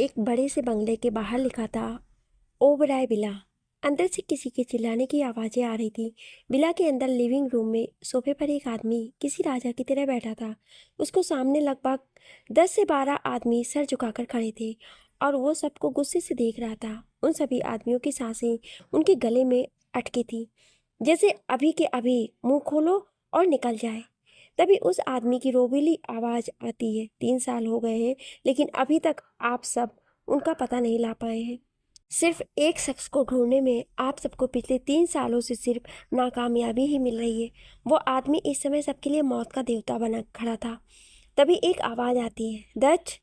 एक बड़े से बंगले के बाहर लिखा था ओबराय विला। अंदर से किसी के चिल्लाने की आवाज़ें आ रही थी। विला के अंदर लिविंग रूम में सोफे पर एक आदमी किसी राजा की तरह बैठा था। उसको सामने लगभग 10 से 12 आदमी सर झुकाकर खड़े थे और वो सबको गुस्से से देख रहा था। उन सभी आदमियों की सांसें उनके गले में अटकी थी, जैसे अभी के अभी मुंह खोलो और निकल जाए। तभी उस आदमी की रोबीली आवाज़ आती है, 3 साल हो गए हैं लेकिन अभी तक आप सब उनका पता नहीं ला पाए हैं। सिर्फ एक शख्स को ढूंढने में आप सबको पिछले 3 सालों से सिर्फ नाकामयाबी ही मिल रही है। वो आदमी इस समय सबके लिए मौत का देवता बना खड़ा था। तभी एक आवाज़ आती है, दच।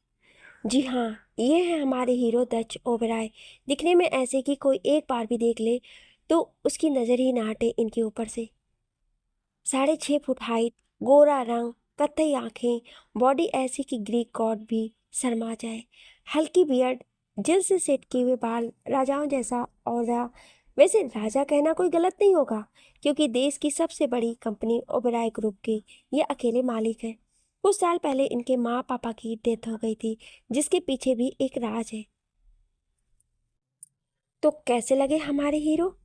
जी हाँ, ये है हमारे हीरो दच ओबराय। दिखने में ऐसे कि कोई एक बार भी देख ले तो उसकी नज़र ही ना हटे इनके ऊपर से। 6.5 फुट हाइट, गोरा रंग, कत्थई आंखें, बॉडी ऐसी कि ग्रीक गॉड भी शर्मा जाए। हल्की बियर्ड, जेल से सेट किए हुए बाल, राजाओं जैसा औहदा। वैसे राजा कहना कोई गलत नहीं होगा, क्योंकि देश की सबसे बड़ी कंपनी ओबेरॉय ग्रुप के ये अकेले मालिक हैं। कुछ साल पहले इनके माँ पापा की डेथ हो गई थी, जिसके पीछे भी एक राज है। तो कैसे लगे हमारे हीरो?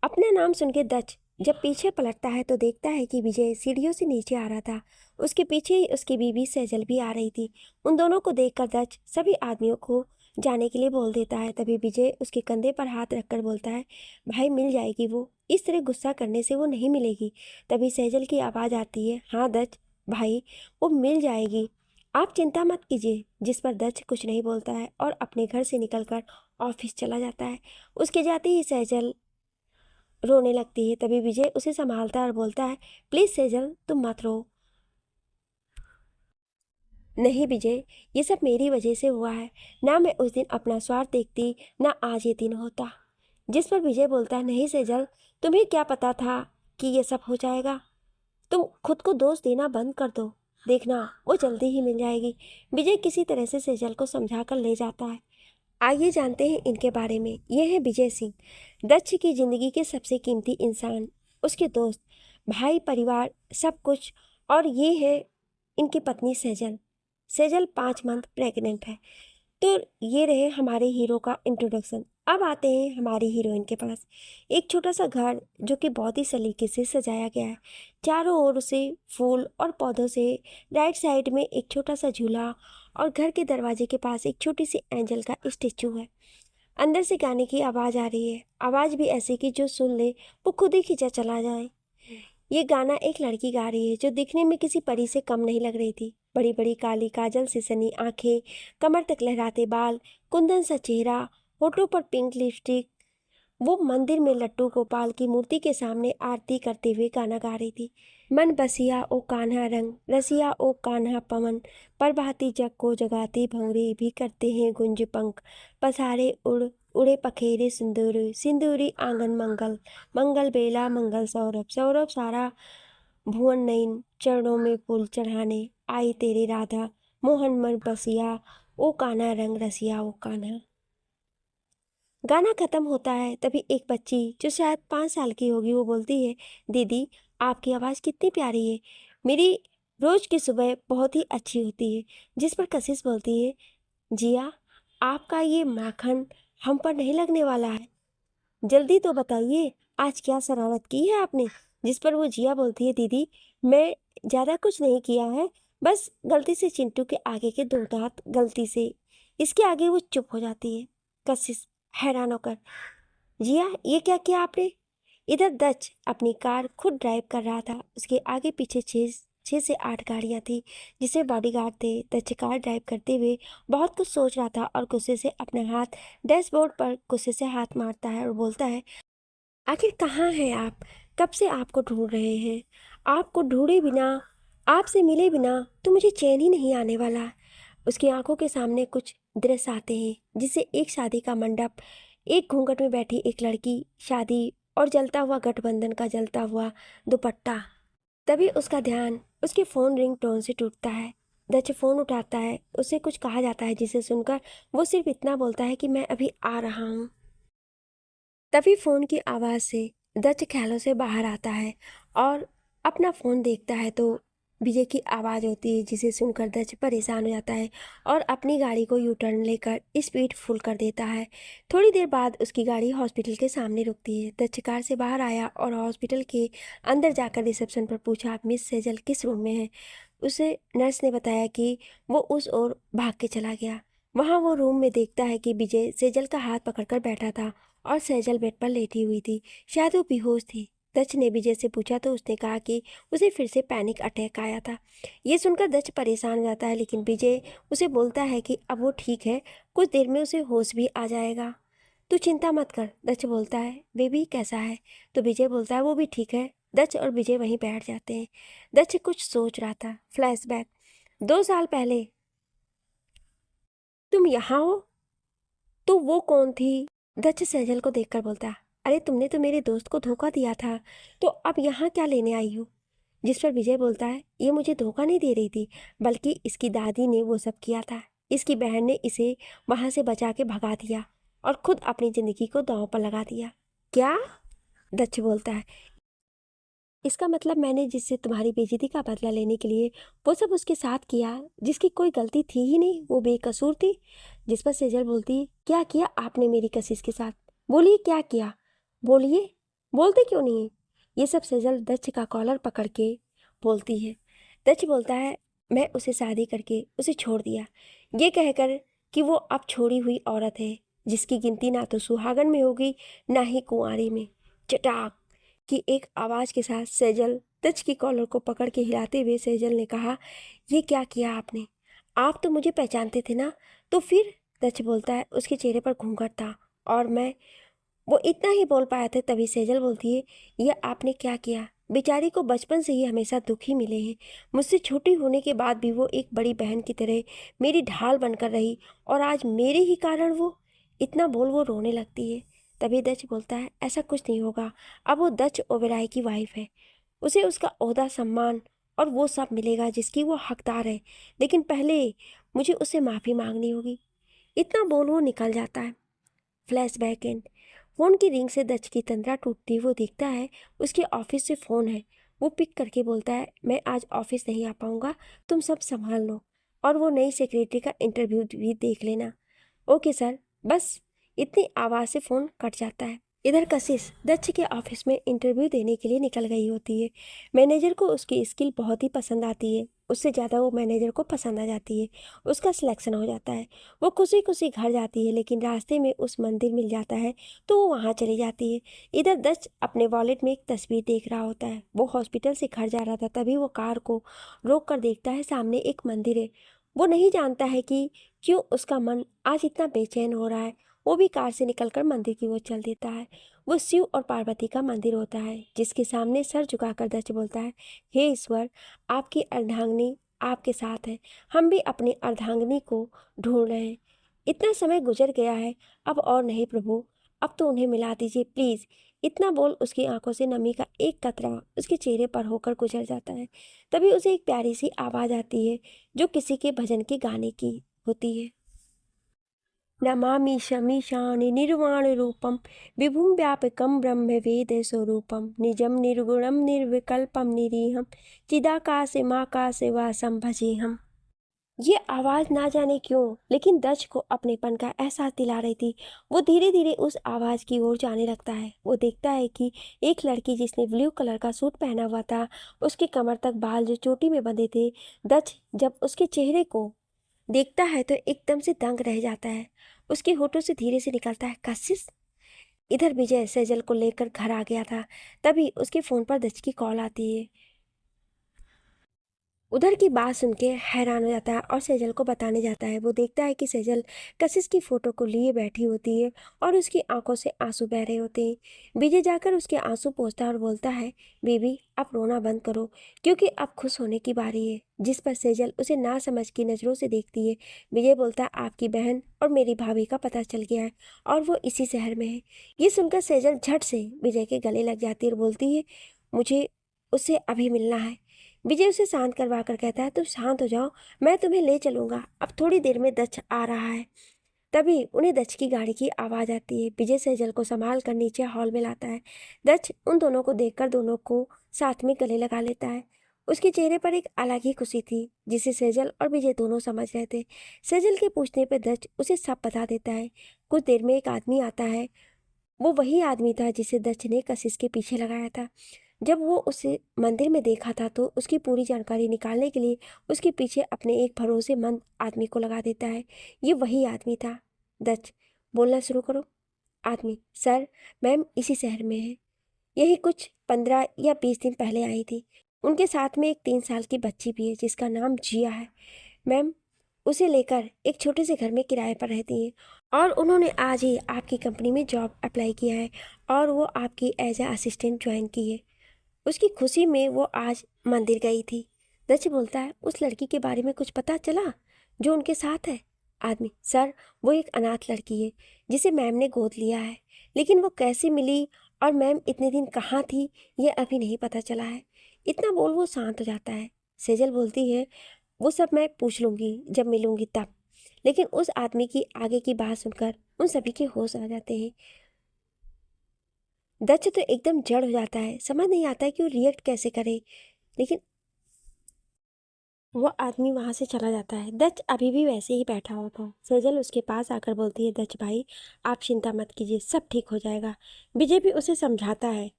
अपना नाम सुन के दच जब पीछे पलटता है तो देखता है कि विजय सीढ़ियों से नीचे आ रहा था। उसके पीछे ही उसकी बीवी सेजल भी आ रही थी। उन दोनों को देखकर दच सभी आदमियों को जाने के लिए बोल देता है। तभी विजय उसके कंधे पर हाथ रखकर बोलता है, भाई मिल जाएगी वो, इस तरह गुस्सा करने से वो नहीं मिलेगी। तभी सेजल की आवाज़ आती है, हाँ दच भाई, वो मिल जाएगी, आप चिंता मत कीजिए। जिस पर दच कुछ नहीं बोलता है और अपने घर से निकलकर ऑफिस चला जाता है। उसके जाते ही सेजल रोने लगती है। तभी विजय उसे संभालता है और बोलता है, प्लीज सेजल तुम मत रो। नहीं विजय, ये सब मेरी वजह से हुआ है। ना मैं उस दिन अपना स्वार्थ देखती, ना आज ये दिन होता। जिस पर विजय बोलता है, नहीं सेजल, तुम्हें क्या पता था कि ये सब हो जाएगा। तुम खुद को दोष देना बंद कर दो, देखना वो जल्दी ही मिल जाएगी। विजय किसी तरह से सेजल को समझा कर ले जाता है। आइए जानते हैं इनके बारे में। ये है विजय सिंह, दक्ष की जिंदगी के सबसे कीमती इंसान, उसके दोस्त, भाई, परिवार, सब कुछ। और ये है इनकी पत्नी सेजल। सेजल 5 मंथ प्रेग्नेंट है। तो ये रहे हमारे हीरो का इंट्रोडक्शन। अब आते हैं हमारी हीरोइन के पास। एक छोटा सा घर जो कि बहुत ही सलीके से सजाया गया है। चारों ओर से फूल और पौधों से, राइट साइड में एक छोटा सा झूला और घर के दरवाजे के पास एक छोटी सी एंजल का स्टेचू है। अंदर से गाने की आवाज़ आ रही है, आवाज़ भी ऐसी कि जो सुन ले वो खुद ही खिंचा चला जाए। ये गाना एक लड़की गा रही है जो दिखने में किसी परी से कम नहीं लग रही थी। बड़ी बड़ी काली काजल से सनी आंखें, कमर तक लहराते बाल, कुंदन सा चेहरा, होठों पर पिंक लिपस्टिक। वो मंदिर में लट्टू गोपाल की मूर्ति के सामने आरती करते हुए गाना गा रही थी। मन बसिया ओ कान्हा रंग रसिया ओ कान्हा पवन, प्रभाती जग को जगाते भंवरे भी करते हैं गुंज पंख, पसारे उड़ उड़े पखेरे सिंदूरी सिंदूरी आंगन मंगल, मंगल बेला मंगल सौरभ सौरभ सारा भुवन नयन, चरणों में फूल चढ़ाने आई तेरी राधा, मोहन मन बसिया ओ कान्हा रंग रसिया ओ कान्हा। गाना खत्म होता है तभी एक बच्ची जो शायद 5 साल की होगी वो बोलती है, दीदी आपकी आवाज़ कितनी प्यारी है, मेरी रोज की सुबह बहुत ही अच्छी होती है। जिस पर कशिश बोलती है, जिया आपका ये माखन हम पर नहीं लगने वाला है, जल्दी तो बताइए आज क्या शरारत की है आपने। जिस पर वो जिया बोलती है, दीदी मैं ज़्यादा कुछ नहीं किया है, बस गलती से चिंटू के आगे के 2 दांत गलती से। इसके आगे वो चुप हो जाती है। कशिश हैरान होकर, जिया ये क्या किया आपने। इधर दच अपनी कार खुद ड्राइव कर रहा था। उसके आगे पीछे 6 से 8 गाड़ियां थी जिससे बॉडीगार्ड थे। दच कार ड्राइव करते हुए बहुत कुछ सोच रहा था और गुस्से से अपना हाथ डैशबोर्ड पर गुस्से से हाथ मारता है और बोलता है, आखिर कहाँ हैं आप, कब से आपको ढूंढ रहे हैं। आपको ढूंढे बिना, आपसे मिले बिना तो मुझे चैन ही नहीं आने वाला। उसकी आंखों के सामने कुछ दृश्य आते हैं, जिसे एक शादी का मंडप, एक घूंघट में बैठी एक लड़की, शादी और जलता हुआ गठबंधन का जलता हुआ दुपट्टा। तभी उसका ध्यान उसके फ़ोन रिंग टोन से टूटता है। दच फ़ोन उठाता है, उसे कुछ कहा जाता है जिसे सुनकर वो सिर्फ इतना बोलता है कि मैं अभी आ रहा हूँ। तभी फ़ोन की आवाज़ से दच ख्यालों से बाहर आता है और अपना फ़ोन देखता है तो विजय की आवाज़ होती है, जिसे सुनकर दक्ष परेशान हो जाता है और अपनी गाड़ी को यू टर्न लेकर स्पीड फुल कर देता है। थोड़ी देर बाद उसकी गाड़ी हॉस्पिटल के सामने रुकती है। दक्ष कार से बाहर आया और हॉस्पिटल के अंदर जाकर रिसेप्शन पर पूछा, मिस सेजल किस रूम में है? उसे नर्स ने बताया कि वो उस ओर भाग के चला गया। वहाँ वो रूम में देखता है कि विजय सेजल का हाथ पकड़कर बैठा था और सेजल बेड पर लेटी हुई थी। शायद वो बेहोश थी। दक्ष ने विजय से पूछा तो उसने कहा कि उसे फिर से पैनिक अटैक आया था। ये सुनकर दक्ष परेशान हो जाता है, लेकिन विजय उसे बोलता है कि अब वो ठीक है, कुछ देर में उसे होश भी आ जाएगा। तू चिंता मत कर, दक्ष बोलता है। बेबी कैसा है? तो विजय बोलता है वो भी ठीक है। दक्ष और विजय वहीं बैठ जाते हैं। दक्ष कुछ सोच रहा था। फ्लैशबैक, 2 साल पहले तुम यहाँ हो? तो वो कौन थी? दक्ष सेजल को देखकर बोलता है, अरे तुमने तो मेरे दोस्त को धोखा दिया था, तो अब यहाँ क्या लेने आई हो? जिस पर विजय बोलता है, ये मुझे धोखा नहीं दे रही थी, बल्कि इसकी दादी ने वो सब किया था। इसकी बहन ने इसे वहाँ से बचा के भगा दिया और खुद अपनी ज़िंदगी को दांव पर लगा दिया। क्या? दक्ष बोलता है, इसका मतलब मैंने जिससे तुम्हारी बेइज्जती का बदला लेने के लिए वो सब उसके साथ किया, जिसकी कोई गलती थी ही नहीं, वो बेकसूर थी। जिस पर सेजल बोलती है, क्या किया आपने मेरी कशिश के साथ? बोलिए क्या किया? बोलिए, बोलते क्यों नहीं है? ये सब सेजल दक्ष का कॉलर पकड़ के बोलती है। दक्ष बोलता है, मैं उसे शादी करके उसे छोड़ दिया, ये कहकर कि वो अब छोड़ी हुई औरत है, जिसकी गिनती ना तो सुहागन में होगी ना ही कुंवारी में। चटाक की एक आवाज़ के साथ सेजल दक्ष की कॉलर को पकड़ के हिलाते हुए सेजल ने कहा, ये क्या किया आपने? आप तो मुझे पहचानते थे ना? तो फिर? दक्ष बोलता है, उसके चेहरे पर घूंघट था और मैं, वो इतना ही बोल पाया था। तभी सेजल बोलती है, ये आपने क्या किया? बेचारी को बचपन से ही हमेशा दुख ही मिले हैं। मुझसे छोटी होने के बाद भी वो एक बड़ी बहन की तरह मेरी ढाल बनकर रही, और आज मेरे ही कारण वो, इतना बोल वो रोने लगती है। तभी दक्ष बोलता है, ऐसा कुछ नहीं होगा। अब वो दक्ष ओबेरॉय की वाइफ है, उसे उसका ओहदा, सम्मान और वो सब मिलेगा जिसकी वो हकदार है, लेकिन पहले मुझे उससे माफ़ी मांगनी होगी। इतना बोल वो निकल जाता है। फ्लैशबैक एंड, फ़ोन की रिंग से दक्ष की तंद्रा टूटती वो देखता है उसके ऑफिस से फ़ोन है। वो पिक करके बोलता है, मैं आज ऑफिस नहीं आ पाऊँगा, तुम सब संभाल लो, और वो नई सेक्रेटरी का इंटरव्यू भी देख लेना। Okay sir. बस इतनी आवाज़ से फ़ोन कट जाता है। इधर कशिश दक्ष के ऑफिस में इंटरव्यू देने के लिए निकल गई होती है। मैनेजर को उसकी स्किल बहुत ही पसंद आती है, उससे ज़्यादा वो मैनेजर को पसंद आ जाती है। उसका सिलेक्शन हो जाता है। वो खुशी खुशी घर जाती है, लेकिन रास्ते में उस मंदिर मिल जाता है तो वो वहाँ चली जाती है। इधर दक्ष अपने वॉलेट में एक तस्वीर देख रहा होता है। वो हॉस्पिटल से घर जा रहा था, तभी वो कार को रोक कर देखता है सामने एक मंदिर है। वो नहीं जानता है कि क्यों उसका मन आज इतना बेचैन हो रहा है। वो भी कार से निकलकर मंदिर की ओर चल देता है। वो शिव और पार्वती का मंदिर होता है, जिसके सामने सर झुकाकर दक्ष बोलता है, हे ईश्वर, आपकी अर्धांगिनी आपके साथ है। हम भी अपनी अर्धांगिनी को ढूंढ रहे हैं। इतना समय गुजर गया है, अब और नहीं प्रभु, अब तो उन्हें मिला दीजिए प्लीज़। इतना बोल उसकी आंखों से नमी का एक कतरा उसके चेहरे पर होकर गुजर जाता है। तभी उसे एक प्यारी सी आवाज़ आती है, जो किसी के भजन के गाने की होती है। नमामि शमीशानि निर्वाणरूपं विभुं व्यापकं ब्रह्मवेदस्वरूपं निजं निर्गुणं निर्विकल्पं निरीहं चिदाकाशमाकाशवासं भजेहम्। ये आवाज़ ना जाने क्यों, लेकिन दक्ष को अपनेपन का एहसास दिला रही थी। वो धीरे धीरे उस आवाज़ की ओर जाने लगता है। वो देखता है कि एक लड़की जिसने ब्लू कलर का सूट पहना हुआ था, उसके कमर तक बाल जो चोटी में बंधे थे। दक्ष जब उसके चेहरे को देखता है तो एकदम से दंग रह जाता है। उसके होठों से धीरे से निकलता है, कशिश। इधर विजय सेजल को लेकर घर आ गया था। तभी उसके फ़ोन पर दक्ष की कॉल आती है। उधर की बात सुन के हैरान हो जाता है और सेजल को बताने जाता है। वो देखता है कि सेजल कशिश की फ़ोटो को लिए बैठी होती है और उसकी आंखों से आंसू बह रहे होते हैं। विजय जाकर उसके आंसू पोंछता है और बोलता है, बेबी अब रोना बंद करो, क्योंकि अब खुश होने की बारी है। जिस पर सेजल उसे ना समझ की नज़रों से देखती है। विजय बोलता है, आपकी बहन और मेरी भाभी का पता चल गया है और वो इसी शहर में है। ये सुनकर सेजल झट से विजय के गले लग जाती है और बोलती है, मुझे उससे अभी मिलना है। विजय उसे शांत करवा कर कहता है, तुम शांत हो जाओ, मैं तुम्हें ले चलूंगा, अब थोड़ी देर में दक्ष आ रहा है। तभी उन्हें दक्ष की गाड़ी की आवाज़ आती है। विजय सेजल को संभाल कर नीचे हॉल में लाता है। दक्ष उन दोनों को देखकर दोनों को साथ में गले लगा लेता है। उसके चेहरे पर एक अलग ही खुशी थी जिसे सेजल और विजय दोनों समझ रहे थे। सेजल के पूछने पर दक्ष उसे सब बता देता है। कुछ देर में एक आदमी आता है। वो वही आदमी था जिसे दक्ष ने कशिश के पीछे लगाया था। जब वो उसे मंदिर में देखा था तो उसकी पूरी जानकारी निकालने के लिए उसके पीछे अपने एक भरोसेमंद आदमी को लगा देता है। ये वही आदमी था। दक्ष, बोलना शुरू करो। आदमी, सर, मैम इसी शहर में है। यही कुछ 15 या 20 दिन पहले आई थी। उनके साथ में एक 3 साल की बच्ची भी है जिसका नाम जिया है। मैम उसे लेकर एक छोटे से घर में किराए पर रहती हैं और उन्होंने आज ही आपकी कंपनी में जॉब अप्लाई किया है और वो आपकी एज ए असिस्टेंट ज्वाइन की है। उसकी खुशी में वो आज मंदिर गई थी। दक्ष बोलता है, उस लड़की के बारे में कुछ पता चला जो उनके साथ है? आदमी, सर, वो एक अनाथ लड़की है जिसे मैम ने गोद लिया है, लेकिन वो कैसे मिली और मैम इतने दिन कहाँ थी ये अभी नहीं पता चला है। इतना बोल वो शांत हो जाता है। सेजल बोलती है, वो सब मैं पूछ लूँगी जब मिलूँगी तब। लेकिन उस आदमी की आगे की बात सुनकर उन सभी के होश आ जाते हैं। दक्ष तो एकदम जड़ हो जाता है, समझ नहीं आता है कि वो रिएक्ट कैसे करे। लेकिन वो आदमी वहां से चला जाता है। दक्ष अभी भी वैसे ही बैठा हुआ था। सेजल उसके पास आकर बोलती है, दक्ष भाई आप चिंता मत कीजिए, सब ठीक हो जाएगा। विजय भी उसे समझाता है।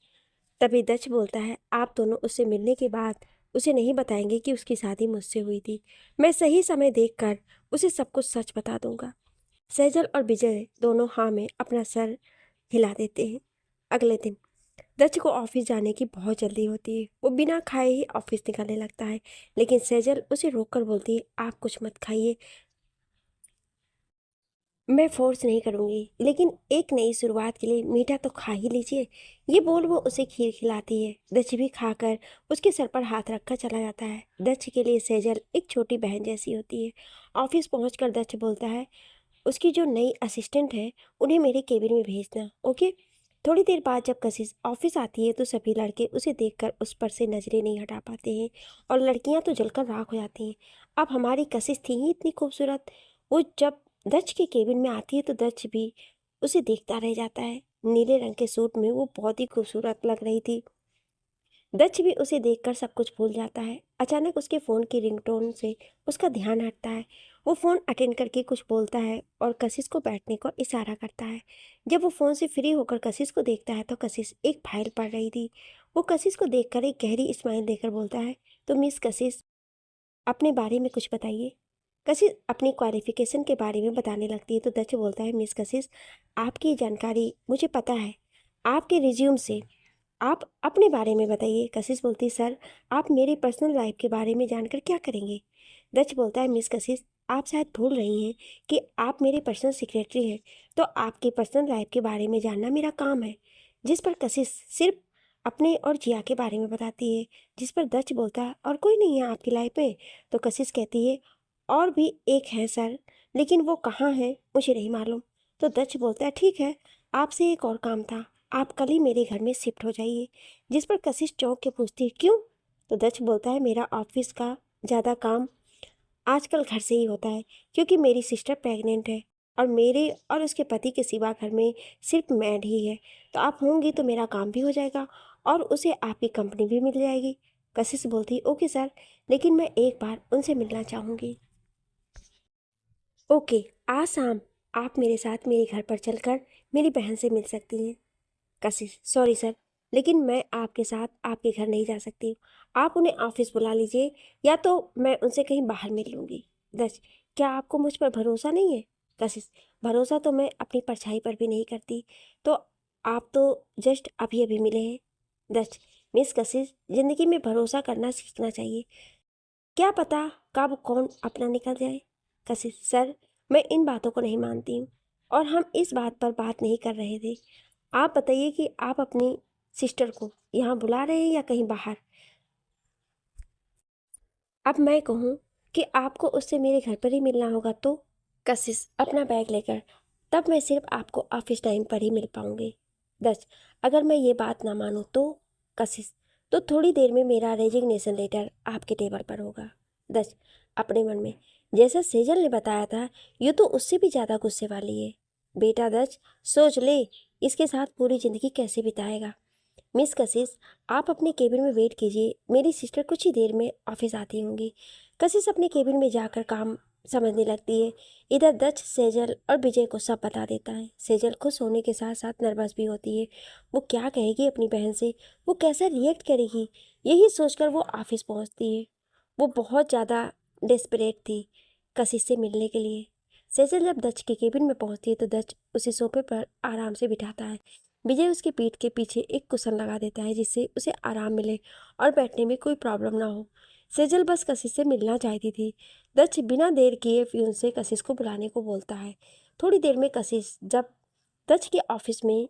तभी दक्ष बोलता है, आप दोनों उससे मिलने के बाद उसे नहीं बताएंगे कि उसकी शादी मुझसे हुई थी। मैं सही समय देखकर उसे सब कुछ सच बता दूंगा। सेजल और विजय दोनों हाँ में अपना सर हिला देते हैं। अगले दिन दत्त को ऑफिस जाने की बहुत जल्दी होती है। वो बिना खाए ही ऑफिस निकलने लगता है, लेकिन सेजल उसे रोककर बोलती है, आप कुछ मत खाइए, मैं फोर्स नहीं करूँगी, लेकिन एक नई शुरुआत के लिए मीठा तो खा ही लीजिए। ये बोल वो उसे खीर खिलाती है। दक्ष भी खाकर उसके सर पर हाथ रखकर चला जाता है। दक्ष के लिए सेजल एक छोटी बहन जैसी होती है। ऑफिस पहुंचकर दक्ष बोलता है, उसकी जो नई असिस्टेंट है उन्हें मेरे केबिन में भेजना, ओके। थोड़ी देर बाद जब कशिश ऑफिस आती है तो सभी लड़के उसे देखकर उस पर से नजरें नहीं हटा पाते हैं और लड़कियां तो जलकर राख हो जाती हैं। अब हमारी कशिश थी ही इतनी खूबसूरत। वो जब दक्ष के केबिन में आती है तो दक्ष भी उसे देखता रह जाता है। नीले रंग के सूट में वो बहुत ही खूबसूरत लग रही थी। दक्ष भी उसे देखकर सब कुछ भूल जाता है। अचानक उसके फ़ोन की रिंगटोन से उसका ध्यान हटता है। वो फ़ोन अटेंड करके कुछ बोलता है और कशिश को बैठने को इशारा करता है। जब वो फ़ोन से फ्री होकर कशिश को देखता है तो कशिश एक फाइल पढ़ रही थी। वो कशिश को देखकर एक गहरी स्माइल देकर बोलता है, तो मिस कशिश, अपने बारे में कुछ बताइए। कशिश अपनी क्वालिफिकेशन के बारे में बताने लगती है तो दक्ष बोलता है, मिस कशिश, आपकी जानकारी मुझे पता है आपके रिज्यूम से। आप अपने बारे में बताइए। कशिश बोलती, सर आप मेरी पर्सनल लाइफ के बारे में जानकर क्या करेंगे? दक्ष बोलता है, मिस कशिश, आप शायद भूल रही हैं कि आप मेरी पर्सनल सेक्रेटरी हैं, तो आपकी पर्सनल लाइफ के बारे में जानना मेरा काम है। जिस पर कशिश सिर्फ अपने और जिया के बारे में बताती है। जिस पर दक्ष बोलता है, और कोई नहीं है आपकी लाइफ में? तो कशिश कहती है, और भी एक है सर, लेकिन वो कहाँ है मुझे नहीं मालूम। तो दक्ष बोलता है, ठीक है, आपसे एक और काम था, आप कल ही मेरे घर में शिफ्ट हो जाइए। जिस पर कशिश चौंक के पूछती है, क्यों? तो दक्ष बोलता है, मेरा ऑफिस का ज़्यादा काम आजकल घर से ही होता है, क्योंकि मेरी सिस्टर प्रेग्नेंट है और मेरे और उसके पति के सिवा घर में सिर्फ मैड ही है। तो आप होंगी तो मेरा काम भी हो जाएगा और उसे आपकी कंपनी भी मिल जाएगी। कशिश बोलती, ओके सर, लेकिन मैं एक बार उनसे मिलना चाहूँगी। ओके, आज शाम आप मेरे साथ मेरे घर पर चलकर मेरी बहन से मिल सकती हैं। कशिश, सॉरी सर, लेकिन मैं आपके साथ आपके घर नहीं जा सकती। आप उन्हें ऑफिस बुला लीजिए या तो मैं उनसे कहीं बाहर मिल लूँगी। दक्ष, क्या आपको मुझ पर भरोसा नहीं है? कशिश, भरोसा तो मैं अपनी परछाई पर भी नहीं करती। तो आप तो जस्ट अभी अभी मिले हैं। दक्ष, मिस कशिश, ज़िंदगी में भरोसा करना सीखना चाहिए, क्या पता कब कौन अपना निकल जाए। कशिश, सर मैं इन बातों को नहीं मानती हूँ और हम इस बात पर बात नहीं कर रहे थे। आप बताइए कि आप अपनी सिस्टर को यहाँ बुला रहे हैं या कहीं बाहर? अब मैं कहूँ कि आपको उससे मेरे घर पर ही मिलना होगा तो? कशिश, अपना बैग लेकर, तब मैं सिर्फ आपको ऑफिस टाइम पर ही मिल पाऊंगी। दस, अगर मैं ये बात ना मानूँ तो? कशिश, तो थोड़ी देर में मेरा रेजिग्नेशन लेटर आपके टेबल पर होगा। दस, अपने मन में, जैसा सेजल ने बताया था ये तो उससे भी ज़्यादा गुस्से वाली है। बेटा दस, सोच ले इसके साथ पूरी ज़िंदगी कैसे बिताएगा। मिस कशिश, आप अपने केबिन में वेट कीजिए, मेरी सिस्टर कुछ ही देर में ऑफिस आती होंगी। कशिश अपने केबिन में जाकर काम समझने लगती है। इधर दक्ष सेजल और विजय को सब बता देता है। सेजल खुश होने के साथ साथ नर्वस भी होती है। वो क्या कहेगी अपनी बहन से, वो कैसा रिएक्ट करेगी, यही सोचकर वो ऑफिस पहुंचती है। वो बहुत ज़्यादा डेस्परेट थी कशिश से मिलने के लिए। सेजल जब दक्ष के केबिन में पहुंचती है तो दक्ष उसे सोफे पर आराम से बिठाता है। विजय उसके पीठ के पीछे एक कुशन लगा देता है जिससे उसे आराम मिले और बैठने में कोई प्रॉब्लम ना हो। सेजल बस कशिश से मिलना चाहती थी। दक्ष बिना देर किए फ्यून से कशिश को बुलाने को बोलता है। थोड़ी देर में कशिश जब दक्ष के ऑफिस में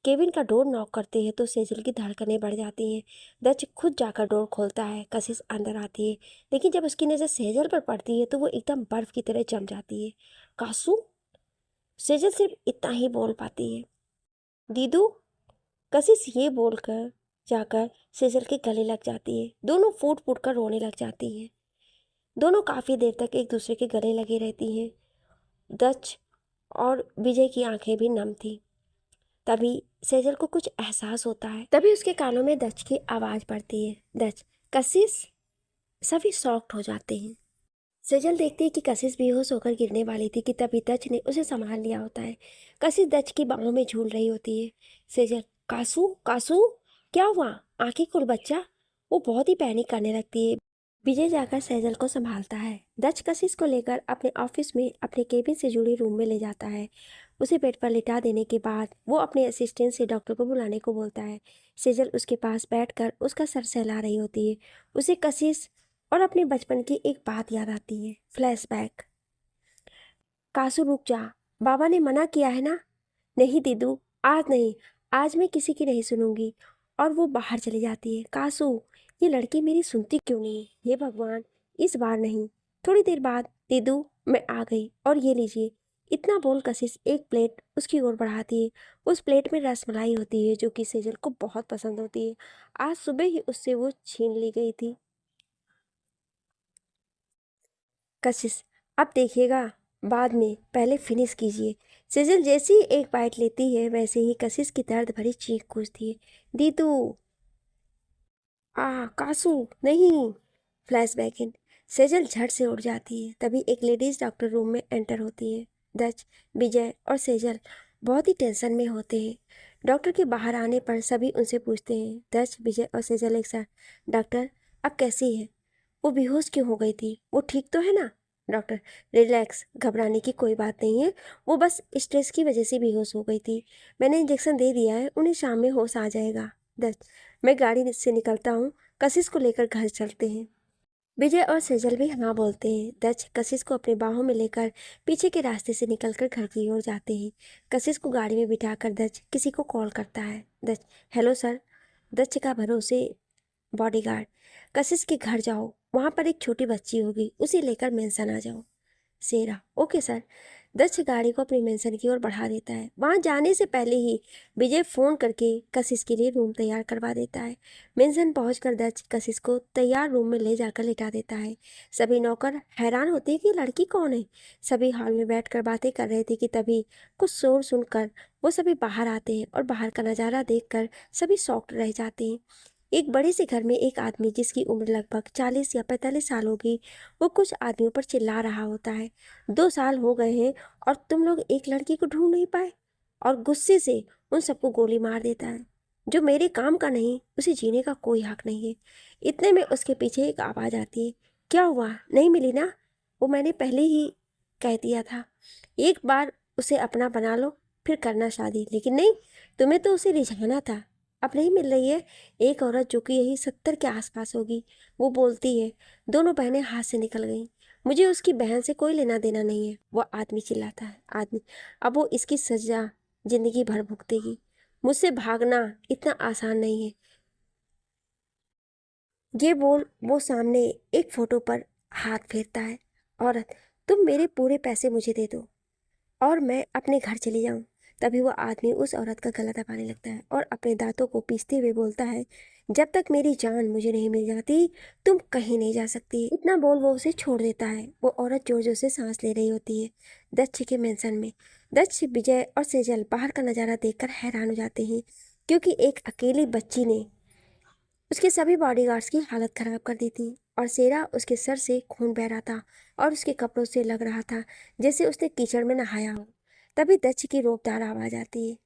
केबिन का डोर नॉक करते हैं तो सेजल की धड़कनें बढ़ जाती हैं। दक्ष खुद जाकर डोर खोलता है। कशिश अंदर आती है, लेकिन जब उसकी नज़र सेजल पर पड़ती है तो वो एकदम बर्फ की तरह जम जाती है। कासू, सेजल सिर्फ इतना ही बोल पाती है। दीदू, कशिश ये बोलकर जाकर सेजल के गले लग जाती है। दोनों फूट फूट कर रोने लग जाती हैं। दोनों काफ़ी देर तक एक दूसरे के गले लगी रहती हैं। दक्ष और विजय की आंखें भी नम थी। तभी सेजल को कुछ एहसास होता है। तभी उसके कानों में दक्ष की आवाज़ पड़ती है। दक्ष, कशिश। सभी शॉक्ड हो जाते हैं। सेजल देखती है कि कशिश बेहोश होकर गिरने वाली थी कि तभी दक्ष ने उसे संभाल लिया होता है। कशिश दक्ष की बाहों में झूल रही होती है। सेजल, कासू कासू, क्या हुआ, आंखें खोल बच्चा। वो बहुत ही पैनिक करने लगती है। विजय जाकर सेजल को संभालता है। दक्ष कशिश को लेकर अपने ऑफिस में अपने केबिन से जुड़े रूम में ले जाता है। उसे बेड पर लिटा देने के बाद वो अपने असिस्टेंट से डॉक्टर को बुलाने को बोलता है। सेजल उसके पास बैठकर उसका सर सहला रही होती है। उसे कशिश और अपने बचपन की एक बात याद आती है। फ्लैशबैक। कासू रुक जा, बाबा ने मना किया है ना। नहीं दीदू, आज नहीं, आज मैं किसी की नहीं सुनूंगी। और वो बाहर चली जाती है। कासू, ये लड़की मेरी सुनती क्यों नहीं। हे भगवान, इस बार नहीं। थोड़ी देर बाद, दीदू मैं आ गई और ये लीजिए। इतना बोल कशिश एक प्लेट उसकी ओर बढ़ाती है। उस प्लेट में रसमलाई होती है जो कि सेजल को बहुत पसंद होती है। आज सुबह ही उससे वो छीन ली गई थी। कशिश, अब देखिएगा, बाद में, पहले फिनिश कीजिए। सेजल जैसी ही एक बाइट लेती है वैसे ही कशिश की दर्द भरी चीख गूंजती है। दीदू, कासू, नहीं। फ्लैशबैक इन। सेजल झट से उठ जाती है। तभी एक लेडीज डॉक्टर रूम में एंटर होती है। दक्ष, विजय और सेजल बहुत ही टेंशन में होते हैं। डॉक्टर के बाहर आने पर सभी उनसे पूछते हैं। दक्ष, विजय और सेजल एक साथ, डॉक्टर अब कैसी है, वो बेहोश क्यों हो गई थी, वो ठीक तो है ना। डॉक्टर, रिलैक्स, घबराने की कोई बात नहीं है, वो बस स्ट्रेस की वजह से बेहोश हो गई थी। मैंने इंजेक्शन दे दिया है, उन्हें शाम में होश आ जाएगा। दस, मैं गाड़ी से निकलता हूँ, कशिश को लेकर घर चलते हैं। विजय और सेजल भी हाँ बोलते हैं। दक्ष कशिश को अपने बाहों में लेकर पीछे के रास्ते से निकलकर घर की ओर जाते हैं। कशिश को गाड़ी में बिठाकर दक्ष किसी को कॉल करता है। दक्ष, हेलो सर। दक्ष का भरोसे बॉडीगार्ड, कशिश के घर जाओ, वहाँ पर एक छोटी बच्ची होगी, उसे लेकर मेंशन आ जाओ। सेरा, ओके सर। दक्ष गाड़ी को अपनी मेंशन की ओर बढ़ा देता है। वहाँ जाने से पहले ही विजय फ़ोन करके कशिश के लिए रूम तैयार करवा देता है। मेंशन पहुंचकर दक्ष कशिश को तैयार रूम में ले जाकर लिटा देता है। सभी नौकर हैरान होते हैं कि लड़की कौन है। सभी हॉल में बैठकर बातें कर रहे थे कि तभी कुछ शोर सुनकर वो सभी बाहर आते हैं और बाहर का नज़ारा देखकर सभी शॉक्ड रह जाते हैं। एक बड़े से घर में एक आदमी जिसकी उम्र लगभग 40 या 45 साल होगी, वो कुछ आदमियों पर चिल्ला रहा होता है। 2 साल हो गए हैं और तुम लोग एक लड़की को ढूंढ नहीं पाए। और गुस्से से उन सबको गोली मार देता है। जो मेरे काम का नहीं, उसे जीने का कोई हक नहीं है। इतने में उसके पीछे एक आवाज़ आती है। क्या हुआ, नहीं मिली ना। वो मैंने पहले ही कह दिया था, एक बार उसे अपना बना लो फिर करना शादी, लेकिन नहीं, तुम्हें तो उसे रिझाना था। अब नहीं मिल रही है। एक औरत जो कि यही 70 के आसपास होगी, वो बोलती है। दोनों बहनें हाथ से निकल गईं। मुझे उसकी बहन से कोई लेना देना नहीं है। वो आदमी चिल्लाता है। आदमी, अब वो इसकी सजा जिंदगी भर भुगतेगी। मुझसे भागना इतना आसान नहीं है। ये बोल वो सामने एक फोटो पर हाथ फेरता है। औरत, तुम मेरे पूरे पैसे मुझे दे दो और मैं अपने घर चली जाऊं। तभी वो आदमी उस औरत का गला दबाने लगता है और अपने दांतों को पीसते हुए बोलता है, जब तक मेरी जान मुझे नहीं मिल जाती तुम कहीं नहीं जा सकती। इतना बोल वो उसे छोड़ देता है। वो औरत जोर जोर से सांस ले रही होती है। दक्ष के मेंशन में दक्ष, विजय और सेजल बाहर का नज़ारा देखकर हैरान हो जाते हैं। क्योंकि एक अकेली बच्ची ने उसके सभी बॉडीगार्ड्स की हालत खराब कर दी थी और सेरा उसके सर से खून बह रहा था और उसके कपड़ों से लग रहा था जैसे उसने कीचड़ में नहाया हो। तभी दच की रोकदार आवाज आती है,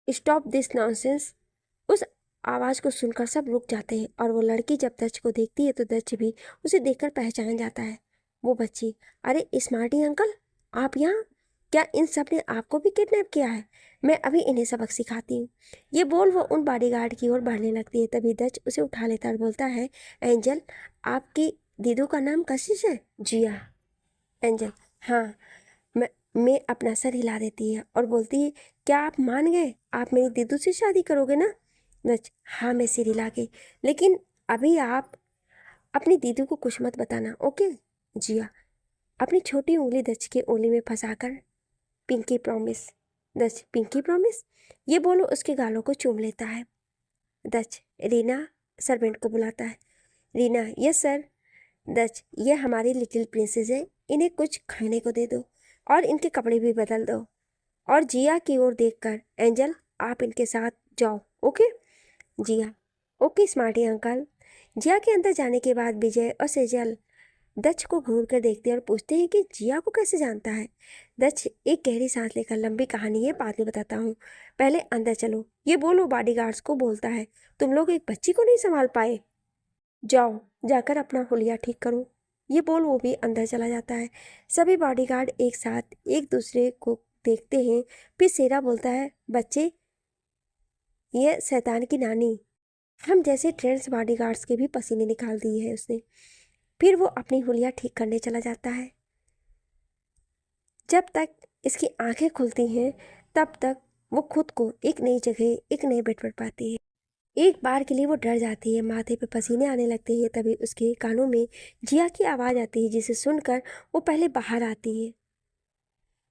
स्टॉप दिस नॉनसेंस। उस आवाज को सुनकर सब रुक जाते हैं और वो लड़की जब दच को देखती है तो दच भी उसे देखकर पहचान जाता है। वो बच्ची, अरे स्मार्टी अंकल, आप यहाँ? क्या इन सब ने आपको भी किडनैप किया है? मैं अभी इन्हें सबक सिखाती हूँ। ये बोल वो उन बॉडीगार्ड की ओर बढ़ने लगती है। तभी दच उसे उठा लेता और बोलता है, एंजल, आपकी दीदू का नाम कशिश है? जी हाँ। एंजल, हाँ। मैं अपना सर हिला देती है और बोलती है, क्या आप मान गए? आप मेरी दीदू से शादी करोगे ना? नच, हाँ, मैं सिर हिला के, लेकिन अभी आप अपनी दीदू को कुछ मत बताना, ओके? जिया अपनी छोटी उंगली दच की उंगली में फंसाकर, पिंकी प्रॉमिस। दच, पिंकी प्रॉमिस? ये बोलो उसके गालों को चूम लेता है। दच, रीना सर्वेंट को बुलाता है। Reena, yes sir. दच, ये हमारी लिटिल प्रिंसेस है, इन्हें कुछ खाने को दे दो और इनके कपड़े भी बदल दो। और जिया की ओर देखकर, एंजल, आप इनके साथ जाओ, ओके? जिया, ओके स्मार्टी अंकल। जिया के अंदर जाने के बाद विजय और सेजल दच को घूर कर देखते हैं और पूछते हैं कि जिया को कैसे जानता है। दच एक गहरी सांस लेकर, लंबी कहानी है, बाद में बताता हूँ, पहले अंदर चलो। ये बोलो बॉडीगार्ड्स को बोलता है, तुम लोग एक बच्ची को नहीं संभाल पाए? जाओ, जाकर अपना हुलिया ठीक करो। ये बोल वो भी अंदर चला जाता है। सभी बॉडीगार्ड एक साथ एक दूसरे को देखते हैं। फिर सेरा बोलता है, बच्चे, ये शैतान की नानी हम जैसे ट्रेंड्स बॉडीगार्ड्स के भी पसीने निकाल दिए है उसने। फिर वो अपनी हुलिया ठीक करने चला जाता है। जब तक इसकी आंखें खुलती हैं तब तक वो खुद को एक नई जगह, एक नए बेड पर पाती है। एक बार के लिए वो डर जाती है, माथे पे पसीने आने लगते हैं। तभी उसके कानों में जिया की आवाज़ आती है, जिसे सुनकर वो पहले बाहर आती है।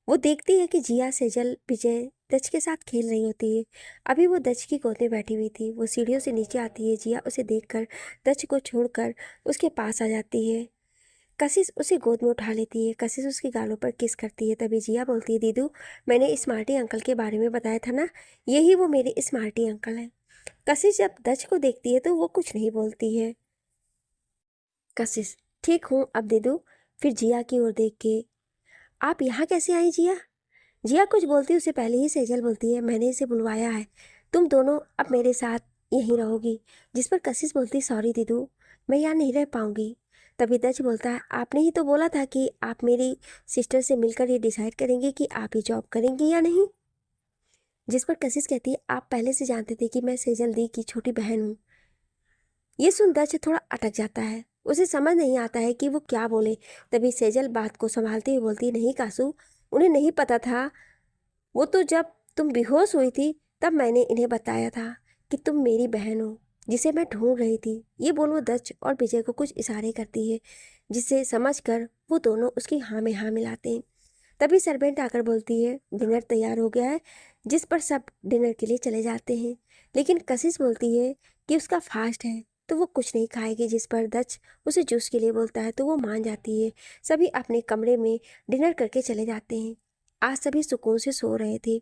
वो देखती है कि जिया, सेजल, विजय दच के साथ खेल रही होती है। अभी वो दच की गोद में बैठी हुई थी। वो सीढ़ियों से नीचे आती है। जिया उसे देखकर दच को छोड़कर उसके पास आ जाती है। कशिश उसे गोद में उठा लेती है। कशिश उसके गालों पर किस करती है। तभी जिया बोलती है, दीदू, मैंने स्मार्टी अंकल के बारे में बताया था ना, यही वो मेरे स्मार्टी अंकल हैं। कशिश जब दच को देखती है तो वो कुछ नहीं बोलती है। कशिश, ठीक हूँ अब दीदू। फिर जिया की ओर देख के, आप यहाँ कैसे आई जिया? जिया कुछ बोलती उससे पहले ही सेजल बोलती है, मैंने इसे बुलवाया है, तुम दोनों अब मेरे साथ यहीं रहोगी। जिस पर कशिश बोलती, सॉरी दीदू, मैं यहाँ नहीं रह पाऊंगी। तभी दच बोलता है, आपने ही तो बोला था कि आप मेरी सिस्टर से मिलकर ये डिसाइड करेंगे कि आप ही जॉब करेंगी या नहीं। जिस पर कशिश कहती है, आप पहले से जानते थे कि मैं सेजल दी की छोटी बहन हूँ। ये सुन दच थोड़ा अटक जाता है। उसे समझ नहीं आता है कि वो क्या बोले। तभी सेजल बात को संभालते हुए बोलती है, नहीं कासू, उन्हें नहीं पता था। वो तो जब तुम बेहोश हुई थी तब मैंने इन्हें बताया था कि तुम मेरी बहन हो, जिसे मैं ढूंढ रही थी। ये बोल वो दच और विजय को कुछ इशारे करती है, जिसे समझकर वो दोनों उसकी हाँ में हाँ मिलाते हैं। तभी सर्वेंट आकर बोलती है, डिनर तैयार हो गया है। जिस पर सब डिनर के लिए चले जाते हैं। लेकिन कशिश बोलती है कि उसका फास्ट है तो वो कुछ नहीं खाएगी। जिस पर दच उसे जूस के लिए बोलता है तो वो मान जाती है। सभी अपने कमरे में डिनर करके चले जाते हैं। आज सभी सुकून से सो रहे थे,